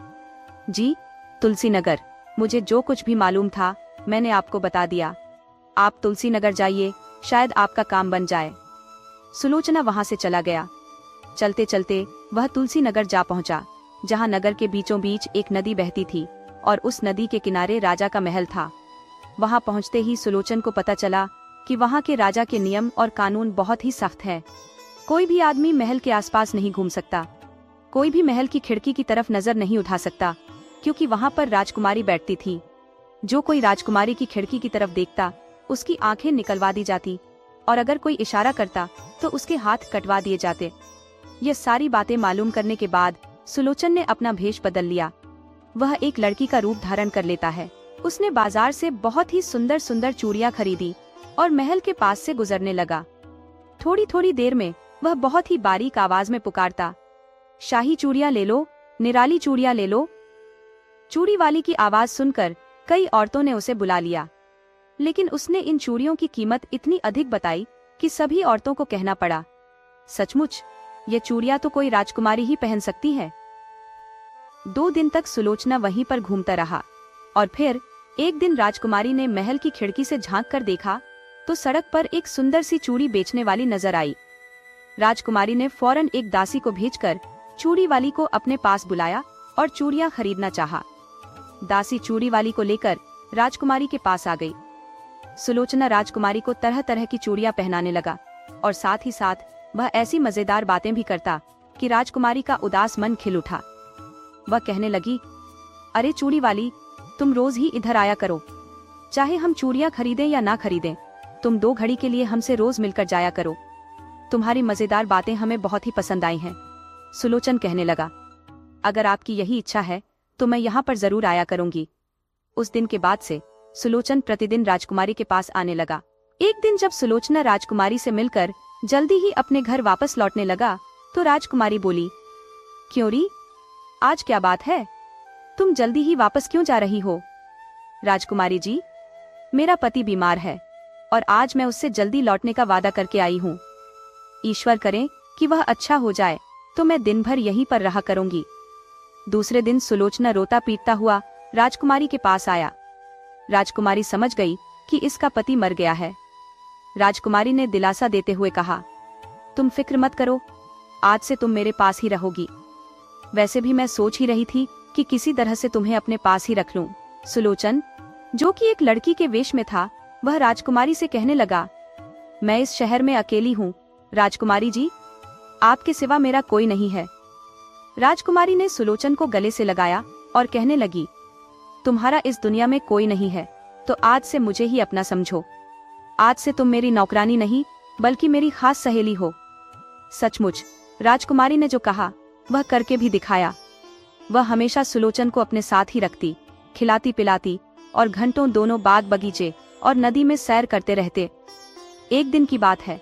जी, तुलसी नगर। मुझे जो कुछ भी मालूम था मैंने आपको बता दिया। आप तुलसी नगर जाइए, शायद आपका काम बन जाए। सुलोचना वहां से चला गया। चलते चलते वह तुलसी नगर जा पहुंचा, जहां नगर के बीचों बीच एक नदी बहती थी और उस नदी के किनारे राजा का महल था। वहां पहुंचते ही सुलोचन को पता चला कि वहां के राजा के नियम और कानून बहुत ही सख्त है। कोई भी आदमी महल के आसपास नहीं घूम सकता। कोई भी महल की खिड़की की तरफ नजर नहीं उठा सकता, क्योंकि वहां पर राजकुमारी बैठती थी। जो कोई राजकुमारी की खिड़की की तरफ देखता उसकी आंखें निकलवा दी जाती और अगर कोई इशारा करता तो उसके हाथ कटवा दिए जाते। ये सारी बातें मालूम करने के बाद सुलोचन ने अपना भेष बदल लिया। वह एक लड़की का रूप धारण कर लेता है। उसने बाजार से बहुत ही सुंदर सुंदर चूड़ियां खरीदी और महल के पास से गुजरने लगा। थोड़ी थोड़ी देर में वह बहुत ही बारीक आवाज में पुकारता, शाही चूड़ियां ले लो, निराली चूड़ियां ले लो। चूड़ी वाली की आवाज सुनकर कई औरतों ने उसे बुला लिया, लेकिन उसने इन चूड़ियों की कीमत इतनी अधिक बताई कि सभी औरतों को कहना पड़ा, सचमुच ये चूड़ियां तो कोई राजकुमारी ही पहन सकती है। 2 दिन तक सुलोचना वहीं पर घूमता रहा और फिर एक दिन राजकुमारी ने महल की खिड़की से झांक कर देखा तो सड़क पर एक सुंदर सी चूड़ी बेचने वाली नजर आई। राजकुमारी ने फौरन एक दासी को भेजकर चूड़ी वाली को अपने पास बुलाया और चूड़ियां खरीदना चाहा। दासी चूड़ी वाली को लेकर राजकुमारी के पास आ गई। सुलोचना राजकुमारी को तरह तरह की चूड़ियां पहनाने लगा और साथ ही साथ वह ऐसी मजेदार बातें भी करता कि राजकुमारी का उदास मन खिल उठा। वह कहने लगी, अरे चूड़ी वाली, तुम रोज ही इधर आया करो। चाहे हम चूड़ियां खरीदें या ना खरीदें, तुम 2 घड़ी के लिए हमसे रोज मिलकर जाया करो। तुम्हारी मजेदार बातें हमें बहुत ही पसंद आई हैं। सुलोचन कहने लगा, अगर आपकी यही इच्छा है तो मैं यहाँ पर जरूर आया करूंगी। उस दिन के बाद से सुलोचन प्रतिदिन राजकुमारी के पास आने लगा। एक दिन जब सुलोचना राजकुमारी से मिलकर जल्दी ही अपने घर वापस लौटने लगा तो राजकुमारी बोली, क्यों री, आज क्या बात है? तुम जल्दी ही वापस क्यों जा रही हो? राजकुमारी जी, मेरा पति बीमार है और आज मैं उससे जल्दी लौटने का वादा करके आई हूँ। ईश्वर करे कि वह अच्छा हो जाए तो मैं दिन भर यहीं पर रहा करूंगी। दूसरे दिन सुलोचना रोता पीटता हुआ राजकुमारी के पास आया। राजकुमारी समझ गई कि इसका पति मर गया है। राजकुमारी ने दिलासा देते हुए कहा, तुम फिक्र मत करो, आज से तुम मेरे पास ही रहोगी। वैसे भी मैं सोच ही रही थी कि किसी तरह से तुम्हें अपने पास ही रख लूं। सुलोचन, जो कि एक लड़की के वेश में था, वह राजकुमारी से कहने लगा, मैं इस शहर में अकेली हूँ। राजकुमारी जी, आपके सिवा मेरा कोई नहीं है। राजकुमारी ने सुलोचन को गले से लगाया और कहने लगी, तुम्हारा इस दुनिया में कोई नहीं है, तो आज से मुझे ही अपना समझो। आज से तुम मेरी नौकरानी नहीं, बल्कि मेरी खास सहेली हो। सचमुच राजकुमारी ने जो कहा वह करके भी दिखाया। वह हमेशा सुलोचन को अपने साथ ही रखती, खिलाती पिलाती और घंटों दोनों बाग बगीचे और नदी में सैर करते रहते। एक दिन की बात है,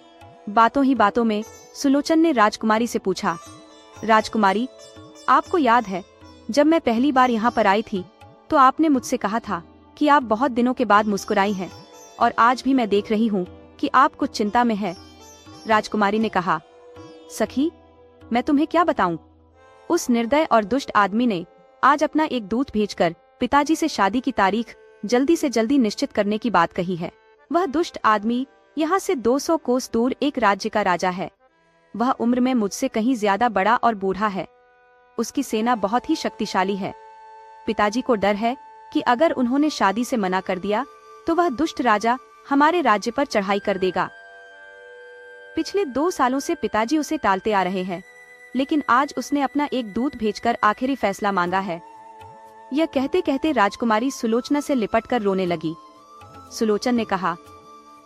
बातों ही बातों में सुलोचन ने राजकुमारी से पूछा, राजकुमारी, आपको याद है जब मैं पहली बार यहाँ पर आई थी तो आपने मुझसे कहा था कि आप बहुत दिनों के बाद मुस्कुराई हैं, और आज भी मैं देख रही हूँ कि आप कुछ चिंता में है। राजकुमारी ने कहा, सखी, मैं तुम्हें क्या बताऊं? उस निर्दय और दुष्ट आदमी ने आज अपना एक दूत भेजकर पिताजी से शादी की तारीख जल्दी से जल्दी निश्चित करने की बात कही है। वह दुष्ट आदमी यहाँ से 200 कोस दूर एक राज्य का राजा है। वह उम्र में मुझसे कहीं ज्यादा बड़ा और बूढ़ा है। उसकी सेना बहुत ही शक्तिशाली है। पिताजी को डर है कि अगर उन्होंने शादी से मना कर दिया तो वह दुष्ट राजा हमारे राज्य पर चढ़ाई कर देगा। पिछले 2 सालों से पिताजी उसे टालते आ रहे हैं, लेकिन आज उसने अपना एक दूत भेजकर आखिरी फैसला मांगा है। यह कहते कहते राजकुमारी सुलोचना से लिपटकर रोने लगी। सुलोचन ने कहा,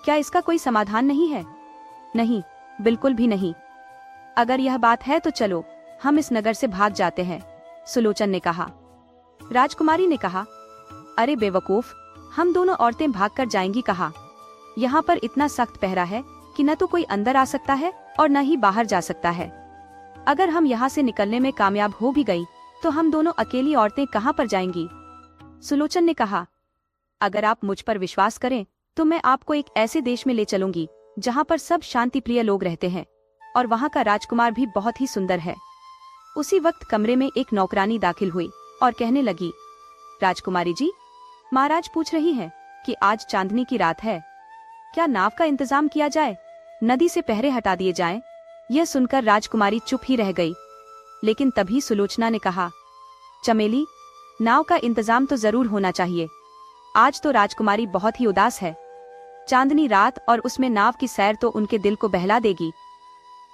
क्या इसका कोई समाधान नहीं है? नहीं, बिल्कुल भी नहीं। अगर यह बात है तो चलो हम इस नगर से भाग जाते हैं, सुलोचन ने कहा। राजकुमारी ने कहा, अरे बेवकूफ, हम दोनों औरतें भागकर जाएंगी कहाँ? यहाँ पर इतना सख्त पहरा है कि न तो कोई अंदर आ सकता है और न ही बाहर जा सकता है। अगर हम यहाँ से निकलने में कामयाब हो भी गई तो हम दोनों अकेली औरतें कहाँ पर जाएंगी? सुलोचन ने कहा, अगर आप मुझ पर विश्वास करें तो मैं आपको एक ऐसे देश में ले चलूंगी जहाँ पर सब शांतिप्रिय लोग रहते हैं और वहाँ का राजकुमार भी बहुत ही सुंदर है। उसी वक्त कमरे में एक नौकरानी दाखिल हुई और कहने लगी, राजकुमारी जी, महाराज पूछ रही हैं कि आज चांदनी की रात है, क्या नाव का इंतजाम किया जाए, नदी से पहरे हटा दिए जाएं? यह सुनकर राजकुमारी चुप ही रह गई। लेकिन तभी सुलोचना ने कहा, चमेली, नाव का इंतजाम तो जरूर होना चाहिए। आज तो राजकुमारी बहुत ही उदास है। चांदनी रात और उसमें नाव की सैर तो उनके दिल को बहला देगी।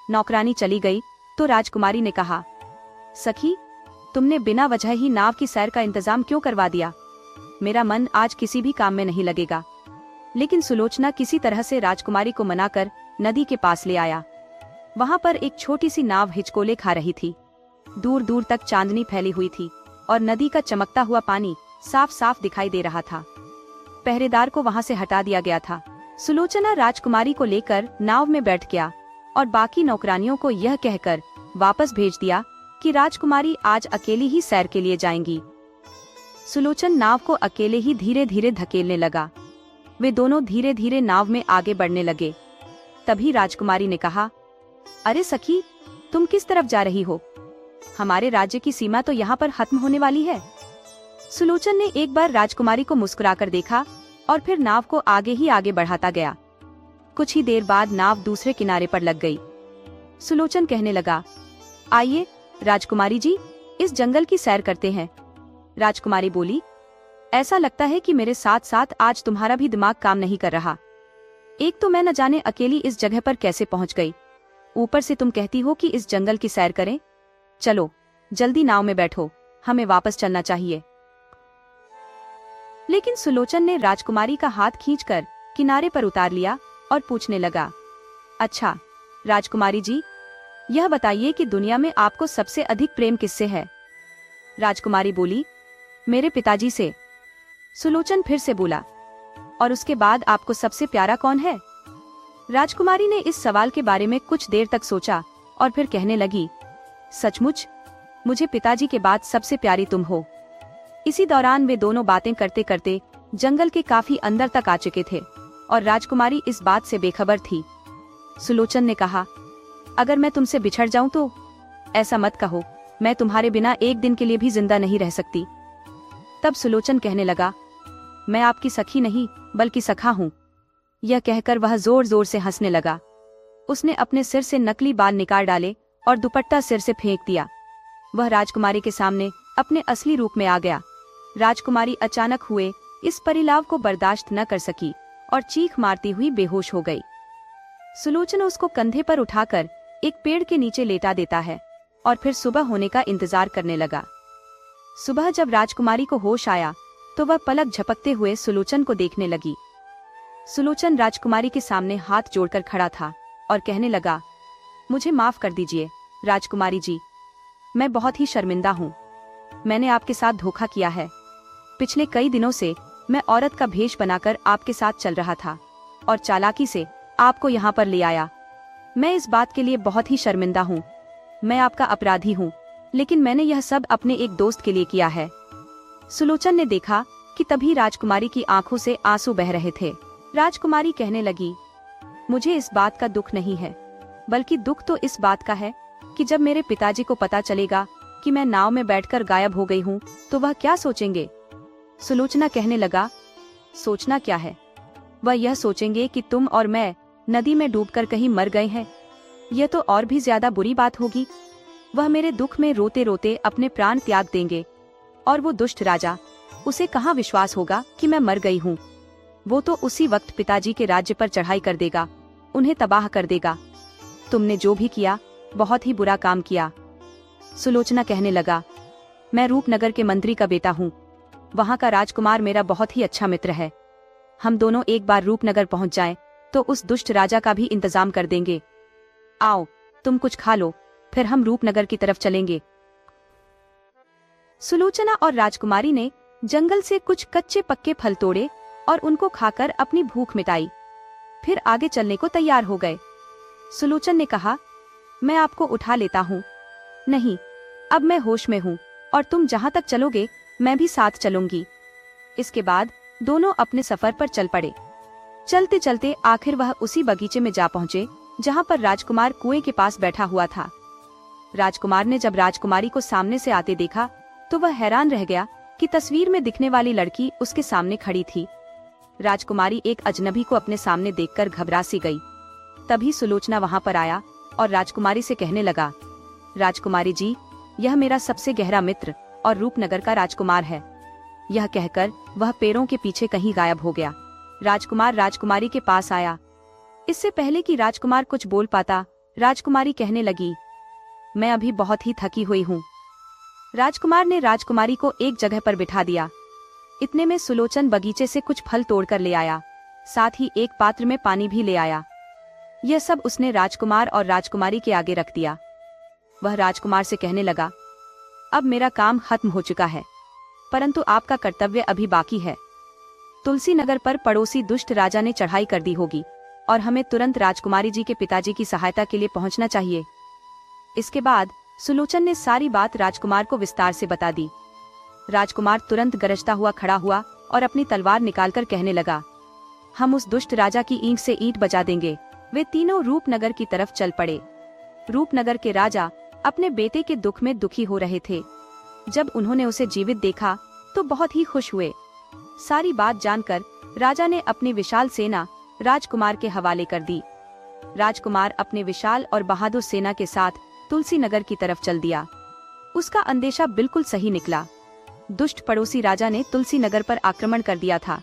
नौकरानी चली गई तो राजकुमारी ने कहा, सखी, तुमने बिना वजह ही नाव की सैर का इंतजाम क्यों करवा दिया? मेरा मन आज किसी भी काम में नहीं लगेगा। लेकिन सुलोचना किसी तरह से राजकुमारी को मनाकर नदी के पास ले आया। वहां पर एक छोटी सी नाव हिचकोले खा रही थी। दूर दूर तक चांदनी फैली हुई थी और नदी का चमकता हुआ पानी साफ साफ दिखाई दे रहा था। पहरेदार को वहां से हटा दिया गया था। सुलोचना राजकुमारी को लेकर नाव में बैठ गया और बाकी नौकरानियों को यह कहकर वापस भेज दिया कि राजकुमारी आज अकेली ही सैर के लिए जाएंगी। सुलोचन नाव को अकेले ही धीरे धीरे धकेलने लगा। वे दोनों धीरे धीरे नाव में आगे बढ़ने लगे। तभी राजकुमारी ने कहा, अरे सखी, तुम किस तरफ जा रही हो? हमारे राज्य की सीमा तो यहाँ पर खत्म होने वाली है। सुलोचन ने एक बार राजकुमारी को मुस्कुराकर देखा और फिर नाव को आगे ही आगे बढ़ाता गया। कुछ ही देर बाद नाव दूसरे किनारे पर लग गई। सुलोचन कहने लगा, आइए राजकुमारी जी, इस जंगल की सैर करते हैं। राजकुमारी बोली, ऐसा लगता है कि मेरे साथ साथ आज तुम्हारा भी दिमाग काम नहीं कर रहा। एक तो मैं न जाने अकेली इस जगह पर कैसे पहुंच गई, ऊपर से तुम कहती हो कि इस जंगल की सैर करें। चलो जल्दी नाव में बैठो, हमें वापस चलना चाहिए। लेकिन सुलोचन ने राजकुमारी का हाथ खींचकर किनारे पर उतार लिया और पूछने लगा, अच्छा राजकुमारी जी, यह बताइए कि दुनिया में आपको सबसे अधिक प्रेम किससे है? राजकुमारी बोली, मेरे पिताजी से। सुलोचन फिर से बोला, और उसके बाद आपको सबसे प्यारा कौन है? राजकुमारी ने इस सवाल के बारे में कुछ देर तक सोचा और फिर कहने लगी, सचमुच मुझे पिताजी के बाद सबसे प्यारी तुम हो। इसी दौरान वे दोनों बातें करते करते जंगल के काफी अंदर तक आ चुके थे और राजकुमारी इस बात से बेखबर थी। सुलोचन ने कहा, अगर मैं तुमसे बिछड़ जाऊं तो? ऐसा मत कहो, मैं तुम्हारे बिना एक दिन के लिए भी जिंदा नहीं रह सकती। तब सुलोचन कहने लगा, मैं आपकी सखी नहीं बल्कि सखा हूँ। यह कहकर वह जोर जोर से हंसने लगा। उसने अपने सिर से नकली बाल निकाल डाले और दुपट्टा सिर से फेंक दिया। वह राजकुमारी के सामने अपने असली रूप में आ गया। राजकुमारी अचानक हुए इस परिलाव को बर्दाश्त न कर सकी और चीख मारती हुई बेहोश हो गई। सुलोचना उसको कंधे पर उठाकर एक पेड़ के नीचे लेटा देता है और फिर सुबह होने का इंतजार करने लगा। सुबह जब राजकुमारी को होश आया तो वह पलक झपकते हुए सुलोचन को देखने लगी। सुलोचन राजकुमारी के सामने हाथ जोड़कर खड़ा था और कहने लगा, मुझे माफ कर दीजिए राजकुमारी जी, मैं बहुत ही शर्मिंदा हूँ। मैंने आपके साथ धोखा किया है। पिछले कई दिनों से मैं औरत का भेष बनाकर आपके साथ चल रहा था और चालाकी से आपको यहाँ पर ले आया। मैं इस बात के लिए बहुत ही शर्मिंदा हूँ। मैं आपका अपराधी हूँ, लेकिन मैंने यह सब अपने एक दोस्त के लिए किया है। सुलोचन ने देखा कि तभी राजकुमारी की आंखों से आंसू बह रहे थे। राजकुमारी कहने लगी, मुझे इस बात का दुख नहीं है, बल्कि दुख तो इस बात का है कि जब मेरे पिताजी को पता चलेगा कि मैं नाव में बैठकर गायब हो गई हूँ तो वह क्या सोचेंगे। सुलोचना कहने लगा, सोचना क्या है, वह यह सोचेंगे कि तुम और मैं नदी में डूबकर कहीं मर गए हैं। यह तो और भी ज्यादा बुरी बात होगी। वह मेरे दुख में रोते रोते अपने प्राण त्याग देंगे और वो दुष्ट राजा, उसे कहाँ विश्वास होगा कि मैं मर गई हूँ। वो तो उसी वक्त पिताजी के राज्य पर चढ़ाई कर देगा, उन्हें तबाह कर देगा। तुमने जो भी किया बहुत ही बुरा काम किया। सुलोचना कहने लगा, मैं रूपनगर के मंत्री का बेटा हूँ। वहाँ का राजकुमार मेरा बहुत ही अच्छा मित्र है। हम दोनों एक बार रूपनगर पहुँच जाएं तो उस दुष्ट राजा का भी इंतजाम कर देंगे। आओ तुम कुछ खा लो, फिर हम रूपनगर की तरफ चलेंगे। सुलोचना और राजकुमारी ने जंगल से कुछ कच्चे पक्के फल तोड़े और उनको खाकर अपनी भूख मिटाई। फिर आगे चलने को तैयार हो गए। सुलोचन ने कहा, मैं आपको उठा लेता हूँ। नहीं, अब मैं होश में हूँ और तुम जहाँ तक चलोगे मैं भी साथ चलूंगी। इसके बाद दोनों अपने सफर पर चल पड़े। चलते चलते आखिर वह उसी बगीचे में जा पहुँचे जहाँ पर राजकुमार कुएं के पास बैठा हुआ था। राजकुमार ने जब राजकुमारी को सामने से आते देखा तो वह हैरान रह गया कि तस्वीर में दिखने वाली लड़की उसके सामने खड़ी थी। राजकुमारी एक अजनबी को अपने सामने देखकर घबरा सी गई। तभी सुलोचना वहाँ पर आया और राजकुमारी से कहने लगा, राजकुमारी जी, यह मेरा सबसे गहरा मित्र और रूपनगर का राजकुमार है। यह कहकर वह पेड़ों के पीछे कहीं गायब हो गया। राजकुमार राजकुमारी के पास आया। इससे पहले कि राजकुमार कुछ बोल पाता, राजकुमारी कहने लगी, मैं अभी बहुत ही थकी हुई हूँ। राजकुमार ने राजकुमारी को एक जगह पर बिठा दिया। इतने में सुलोचन बगीचे से कुछ फल तोड़कर ले आया, साथ ही एक पात्र में पानी भी ले आया। यह सब उसने राजकुमार और राजकुमारी के आगे रख दिया। वह राजकुमार से कहने लगा, अब मेरा काम खत्म हो चुका है, परंतु आपका कर्तव्य अभी बाकी है। तुलसी नगर पर पड़ोसी दुष्ट राजा ने चढ़ाई कर दी होगी और हमें तुरंत राजकुमारी जी के पिताजी की सहायता के लिए पहुंचना चाहिए। इसके बाद सुलोचन ने सारी बात राजकुमार को विस्तार से बता दी। राजकुमार तुरंत गरजता हुआ खड़ा हुआ और अपनी तलवार निकालकर कहने लगा, हम उस दुष्ट राजा की ईंट से ईंट बजा देंगे। वे तीनों रूपनगर की तरफ चल पड़े। रूपनगर के राजा अपने बेटे के दुख में दुखी हो रहे थे। जब उन्होंने उसे जीवित देखा तो बहुत ही खुश हुए। सारी बात जानकर राजा ने अपनी विशाल सेना राजकुमार के हवाले कर दी। राजकुमार अपने विशाल और बहादुर सेना के साथ तुलसी नगर की तरफ चल दिया। उसका अंदेशा बिल्कुल सही निकला। दुष्ट पड़ोसी राजा ने तुलसी नगर पर आक्रमण कर दिया था,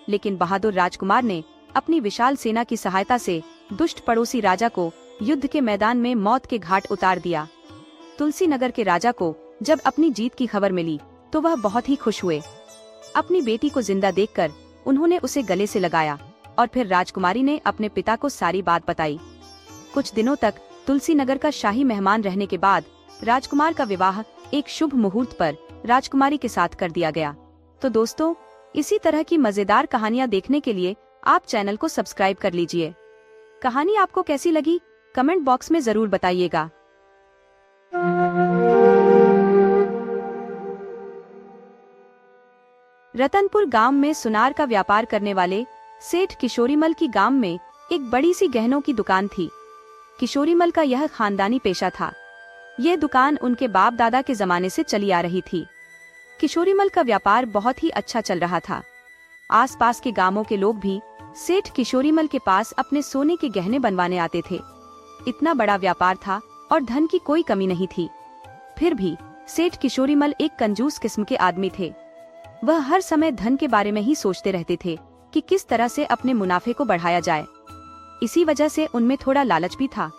लेकिन बहादुर राजकुमार ने अपनी विशाल सेना की सहायता से दुष्ट पड़ोसी राजा को युद्ध के मैदान में मौत के घाट उतार दिया। तुलसी नगर के राजा को जब अपनी जीत की खबर मिली तो वह बहुत ही खुश हुए। अपनी बेटी को जिंदा देखकर उन्होंने उसे गले से लगाया और फिर राजकुमारी ने अपने पिता को सारी बात बताई। कुछ दिनों तक तुलसी नगर का शाही मेहमान रहने के बाद राजकुमार का विवाह एक शुभ मुहूर्त पर राजकुमारी के साथ कर दिया गया। तो दोस्तों, इसी तरह की मजेदार कहानियाँ देखने के लिए आप चैनल को सब्सक्राइब कर लीजिए। कहानी आपको कैसी लगी कमेंट बॉक्स में जरूर बताइएगा। रतनपुर गांव में सुनार का व्यापार करने वाले सेठ किशोरीमल की गांव में एक बड़ी सी गहनों की दुकान थी। किशोरीमल का यह खानदानी पेशा था। यह दुकान उनके बाप दादा के जमाने से चली आ रही थी। किशोरीमल का व्यापार बहुत ही अच्छा चल रहा था। आसपास के गांवों के लोग भी सेठ किशोरीमल के पास अपने सोने के गहने बनवाने आते थे। इतना बड़ा व्यापार था और धन की कोई कमी नहीं थी। फिर भी सेठ किशोरीमल एक कंजूस किस्म के आदमी थे। वह हर समय धन के बारे में ही सोचते रहते थे कि किस तरह से अपने मुनाफे को बढ़ाया जाए। इसी वजह से उनमें थोड़ा लालच भी था,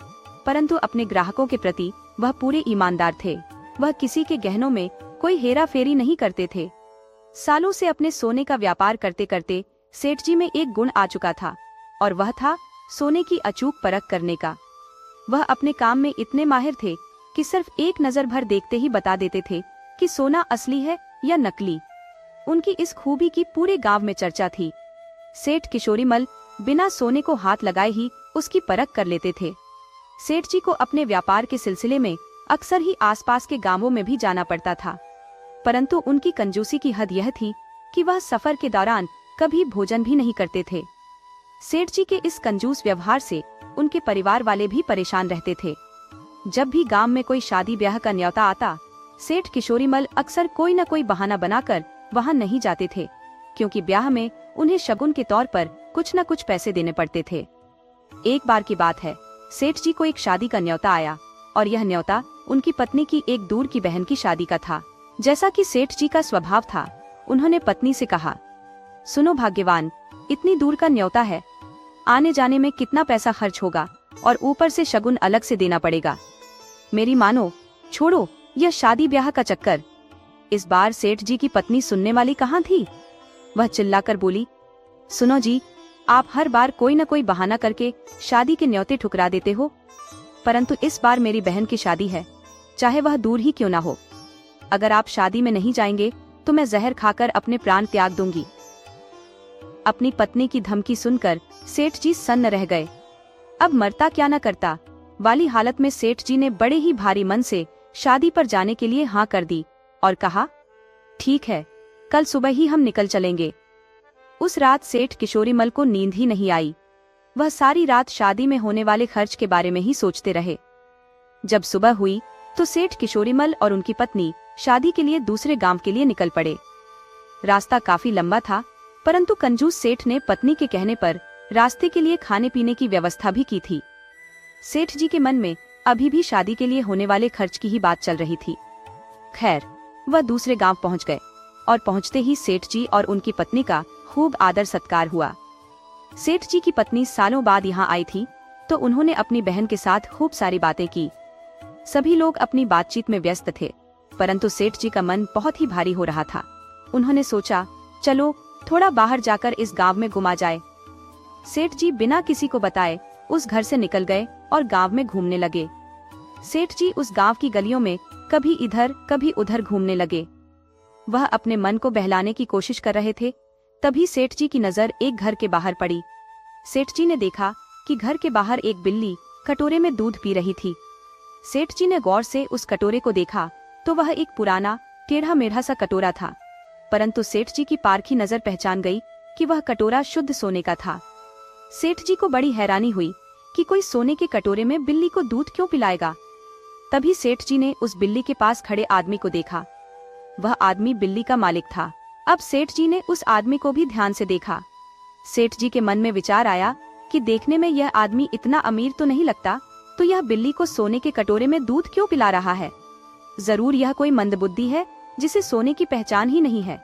परंतु अपने ग्राहकों के प्रति वह पूरे ईमानदार थे। वह किसी के गहनों में कोई हेरा फेरी नहीं करते थे। सालों से अपने सोने का व्यापार करते करते सेठ जी में एक गुण आ चुका था और वह था सोने की अचूक परख करने का। वह अपने काम में इतने माहिर थे कि सिर्फ एक नजर भर देखते ही बता देते थे कि सोना असली है या नकली। उनकी इस खूबी की पूरे गांव में चर्चा थी। सेठ किशोरीमल बिना सोने को हाथ लगाए ही उसकी परख कर लेते थे। सेठ जी को अपने व्यापार के सिलसिले में अक्सर ही आसपास के गांवों में भी जाना पड़ता था, परंतु उनकी कंजूसी की हद यह थी कि वह सफर के दौरान कभी भोजन भी नहीं करते थे। सेठ जी के इस कंजूस व्यवहार से उनके परिवार वाले भी परेशान रहते थे। जब भी गांव में कोई शादी ब्याह का न्योता आता, सेठ किशोरीमल अक्सर कोई न कोई बहाना बनाकर वहां नहीं जाते थे, क्योंकि ब्याह में उन्हें शगुन के तौर पर कुछ न कुछ पैसे देने पड़ते थे। एक बार की बात है, सेठ जी को एक शादी का न्योता आया और यह न्योता उनकी पत्नी की एक दूर की बहन की शादी का था। जैसा कि सेठ जी का स्वभाव था, उन्होंने पत्नी से कहा, सुनो भाग्यवान, इतनी दूर का न्योता है, आने जाने में कितना पैसा खर्च होगा और ऊपर से शगुन अलग से देना पड़ेगा। मेरी मानो, छोड़ो यह शादी ब्याह का चक्कर। इस बार सेठ जी की पत्नी सुनने वाली कहाँ थी। वह चिल्लाकर बोली, सुनो जी, आप हर बार कोई न कोई बहाना करके शादी के न्योते ठुकरा देते हो, परंतु इस बार मेरी बहन की शादी है, चाहे वह दूर ही क्यों ना हो। अगर आप शादी में नहीं जाएंगे तो मैं जहर खाकर अपने प्राण त्याग दूंगी। अपनी पत्नी की धमकी सुनकर सेठ जी सन्न रह गए। अब मरता क्या न करता वाली हालत में सेठ जी ने बड़े ही भारी मन से शादी पर जाने के लिए हाँ कर दी और कहा, ठीक है, कल सुबह ही हम निकल चलेंगे। उस रात सेठ किशोरीमल को नींद ही नहीं आई। वह सारी रात शादी में होने वाले खर्च के बारे में ही सोचते रहे। जब सुबह हुई तो सेठ किशोरीमल और उनकी पत्नी शादी के लिए दूसरे गांव के लिए निकल पड़े। रास्ता काफी लंबा था, परंतु कंजूस सेठ ने पत्नी के कहने पर रास्ते के लिए खाने पीने की व्यवस्था भी की थी। सेठ जी के मन में अभी भी शादी के लिए होने वाले खर्च की ही बात चल रही थी। खैर, वह दूसरे गांव पहुंच गए और पहुंचते ही सेठ जी और उनकी पत्नी का खूब आदर सत्कार हुआ। सेठ जी की पत्नी सालों बाद यहाँ आई थी, तो उन्होंने अपनी बहन के साथ खूब सारी बातें की। सभी लोग अपनी बातचीत में व्यस्त थे, परंतु सेठ जी का मन बहुत ही भारी हो रहा था। उन्होंने सोचा, चलो थोड़ा बाहर जाकर इस गांव में घुमा जाए। सेठ जी बिना किसी को बताए उस घर से निकल गए और गांव में घूमने लगे। सेठ जी उस गांव की गलियों में कभी इधर कभी उधर घूमने लगे। वह अपने मन को बहलाने की कोशिश कर रहे थे। तभी सेठ जी की नजर एक घर के बाहर पड़ी। सेठ जी ने देखा कि घर के बाहर एक बिल्ली कटोरे में दूध पी रही थी। सेठ जी ने गौर से उस कटोरे को देखा तो वह एक पुराना टेढ़ा मेढ़ा सा कटोरा था, परंतु सेठ जी की पारखी नजर पहचान गई कि वह कटोरा शुद्ध सोने का था। सेठ जी को बड़ी हैरानी हुई कि कोई सोने के कटोरे में बिल्ली को दूध क्यों पिलाएगा। तभी सेठ जी ने उस बिल्ली के पास खड़े आदमी को देखा। वह आदमी बिल्ली का मालिक था। अब सेठ जी ने उस आदमी को भी ध्यान से देखा। सेठ जी के मन में विचार आया कि देखने में यह आदमी इतना अमीर तो नहीं लगता, तो यह बिल्ली को सोने के कटोरे में दूध क्यों पिला रहा है। जरूर यह कोई मंदबुद्धि है जिसे सोने की पहचान ही नहीं है।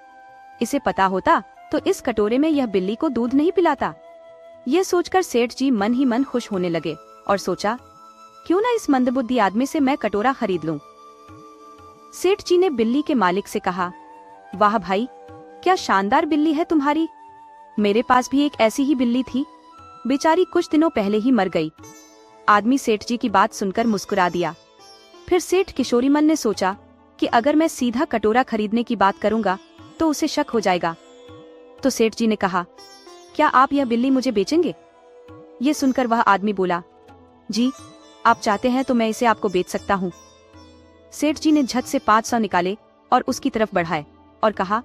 इसे पता होता तो इस कटोरे में यह बिल्ली को दूध नहीं पिलाता। यह सोचकर सेठ जी मन ही मन खुश होने लगे और सोचा, क्यों ना इस मंदबुद्धि आदमी से मैं कटोरा खरीद लूं। सेठ जी ने बिल्ली के मालिक से कहा, वाह भाई, क्या शानदार बिल्ली है तुम्हारी। मेरे पास भी एक ऐसी ही बिल्ली थी, बेचारी कुछ दिनों पहले ही मर गई। आदमी सेठ जी की बात सुनकर मुस्कुरा दिया। फिर सेठ किशोरीमल ने सोचा कि अगर मैं सीधा कटोरा खरीदने की बात करूंगा तो उसे शक हो जाएगा। तो सेठ जी ने कहा, क्या आप यह बिल्ली मुझे बेचेंगे। ये सुनकर वह आदमी बोला, जी आप चाहते हैं तो मैं इसे आपको बेच सकता हूँ। सेठ जी ने झट से 500 निकाले और उसकी तरफ बढ़ाए और कहा,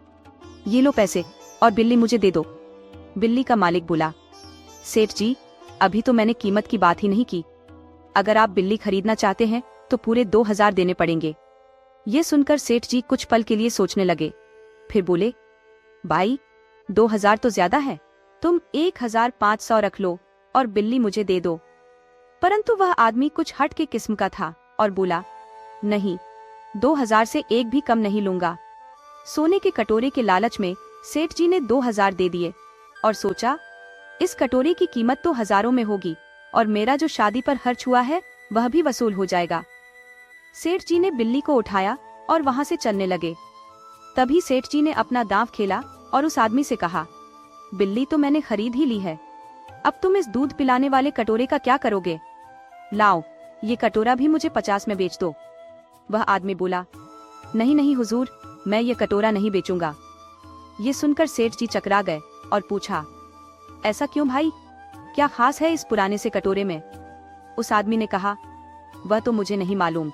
ये लो पैसे और बिल्ली मुझे दे दो। बिल्ली का मालिक बोला, सेठ जी अभी तो मैंने कीमत की बात ही नहीं की। अगर आप बिल्ली खरीदना चाहते हैं तो पूरे 2000 देने पड़ेंगे। ये सुनकर सेठ जी कुछ पल के लिए सोचने लगे, फिर बोले, भाई 2000 तो ज्यादा है, तुम 1500 रख लो और बिल्ली मुझे दे दो। परंतु वह आदमी कुछ हट के किस्म का था और बोला, नहीं, 2000 से एक भी कम नहीं लूंगा। सोने के कटोरे के लालच में सेठ जी ने 2000 दे दिए और सोचा, इस कटोरे की कीमत तो हजारों में होगी और मेरा जो शादी पर खर्च हुआ है वह भी वसूल हो जाएगा। सेठ जी ने बिल्ली को उठाया और वहां से चलने लगे। तभी सेठ जी ने अपना दांव खेला और उस आदमी से कहा, बिल्ली तो मैंने खरीद ही ली है, अब तुम इस दूध पिलाने वाले कटोरे का क्या करोगे? लाओ, ये कटोरा भी मुझे 50 में बेच दो। वह आदमी बोला, नहीं नहीं हुजूर, मैं ये कटोरा नहीं बेचूंगा। ये सुनकर सेठ जी चकरा गए और पूछा, ऐसा क्यों भाई, क्या खास है इस पुराने से कटोरे में? उस आदमी ने कहा, वह तो मुझे नहीं मालूम,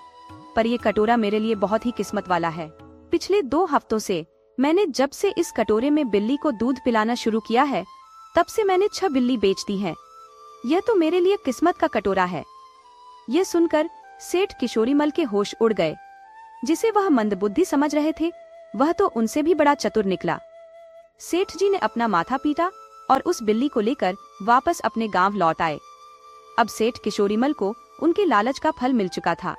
पर यह कटोरा मेरे लिए बहुत ही किस्मत वाला है। पिछले 2 हफ्तों से मैंने जब से इस कटोरे में बिल्ली को दूध पिलाना शुरू किया है, तब से मैंने 6 बिल्ली बेच दी हैं। यह तो मेरे लिए किस्मत का कटोरा है। यह सुनकर सेठ किशोरीमल के होश उड़ गए। जिसे वह मंदबुद्धि समझ रहे थे, वह तो उनसे भी बड़ा चतुर निकला। सेठ जी ने अपना माथा पीटा और उस बिल्ली को लेकर वापस अपने गांव लौट आए। अब सेठ किशोरीमल को उनके लालच का फल मिल चुका था।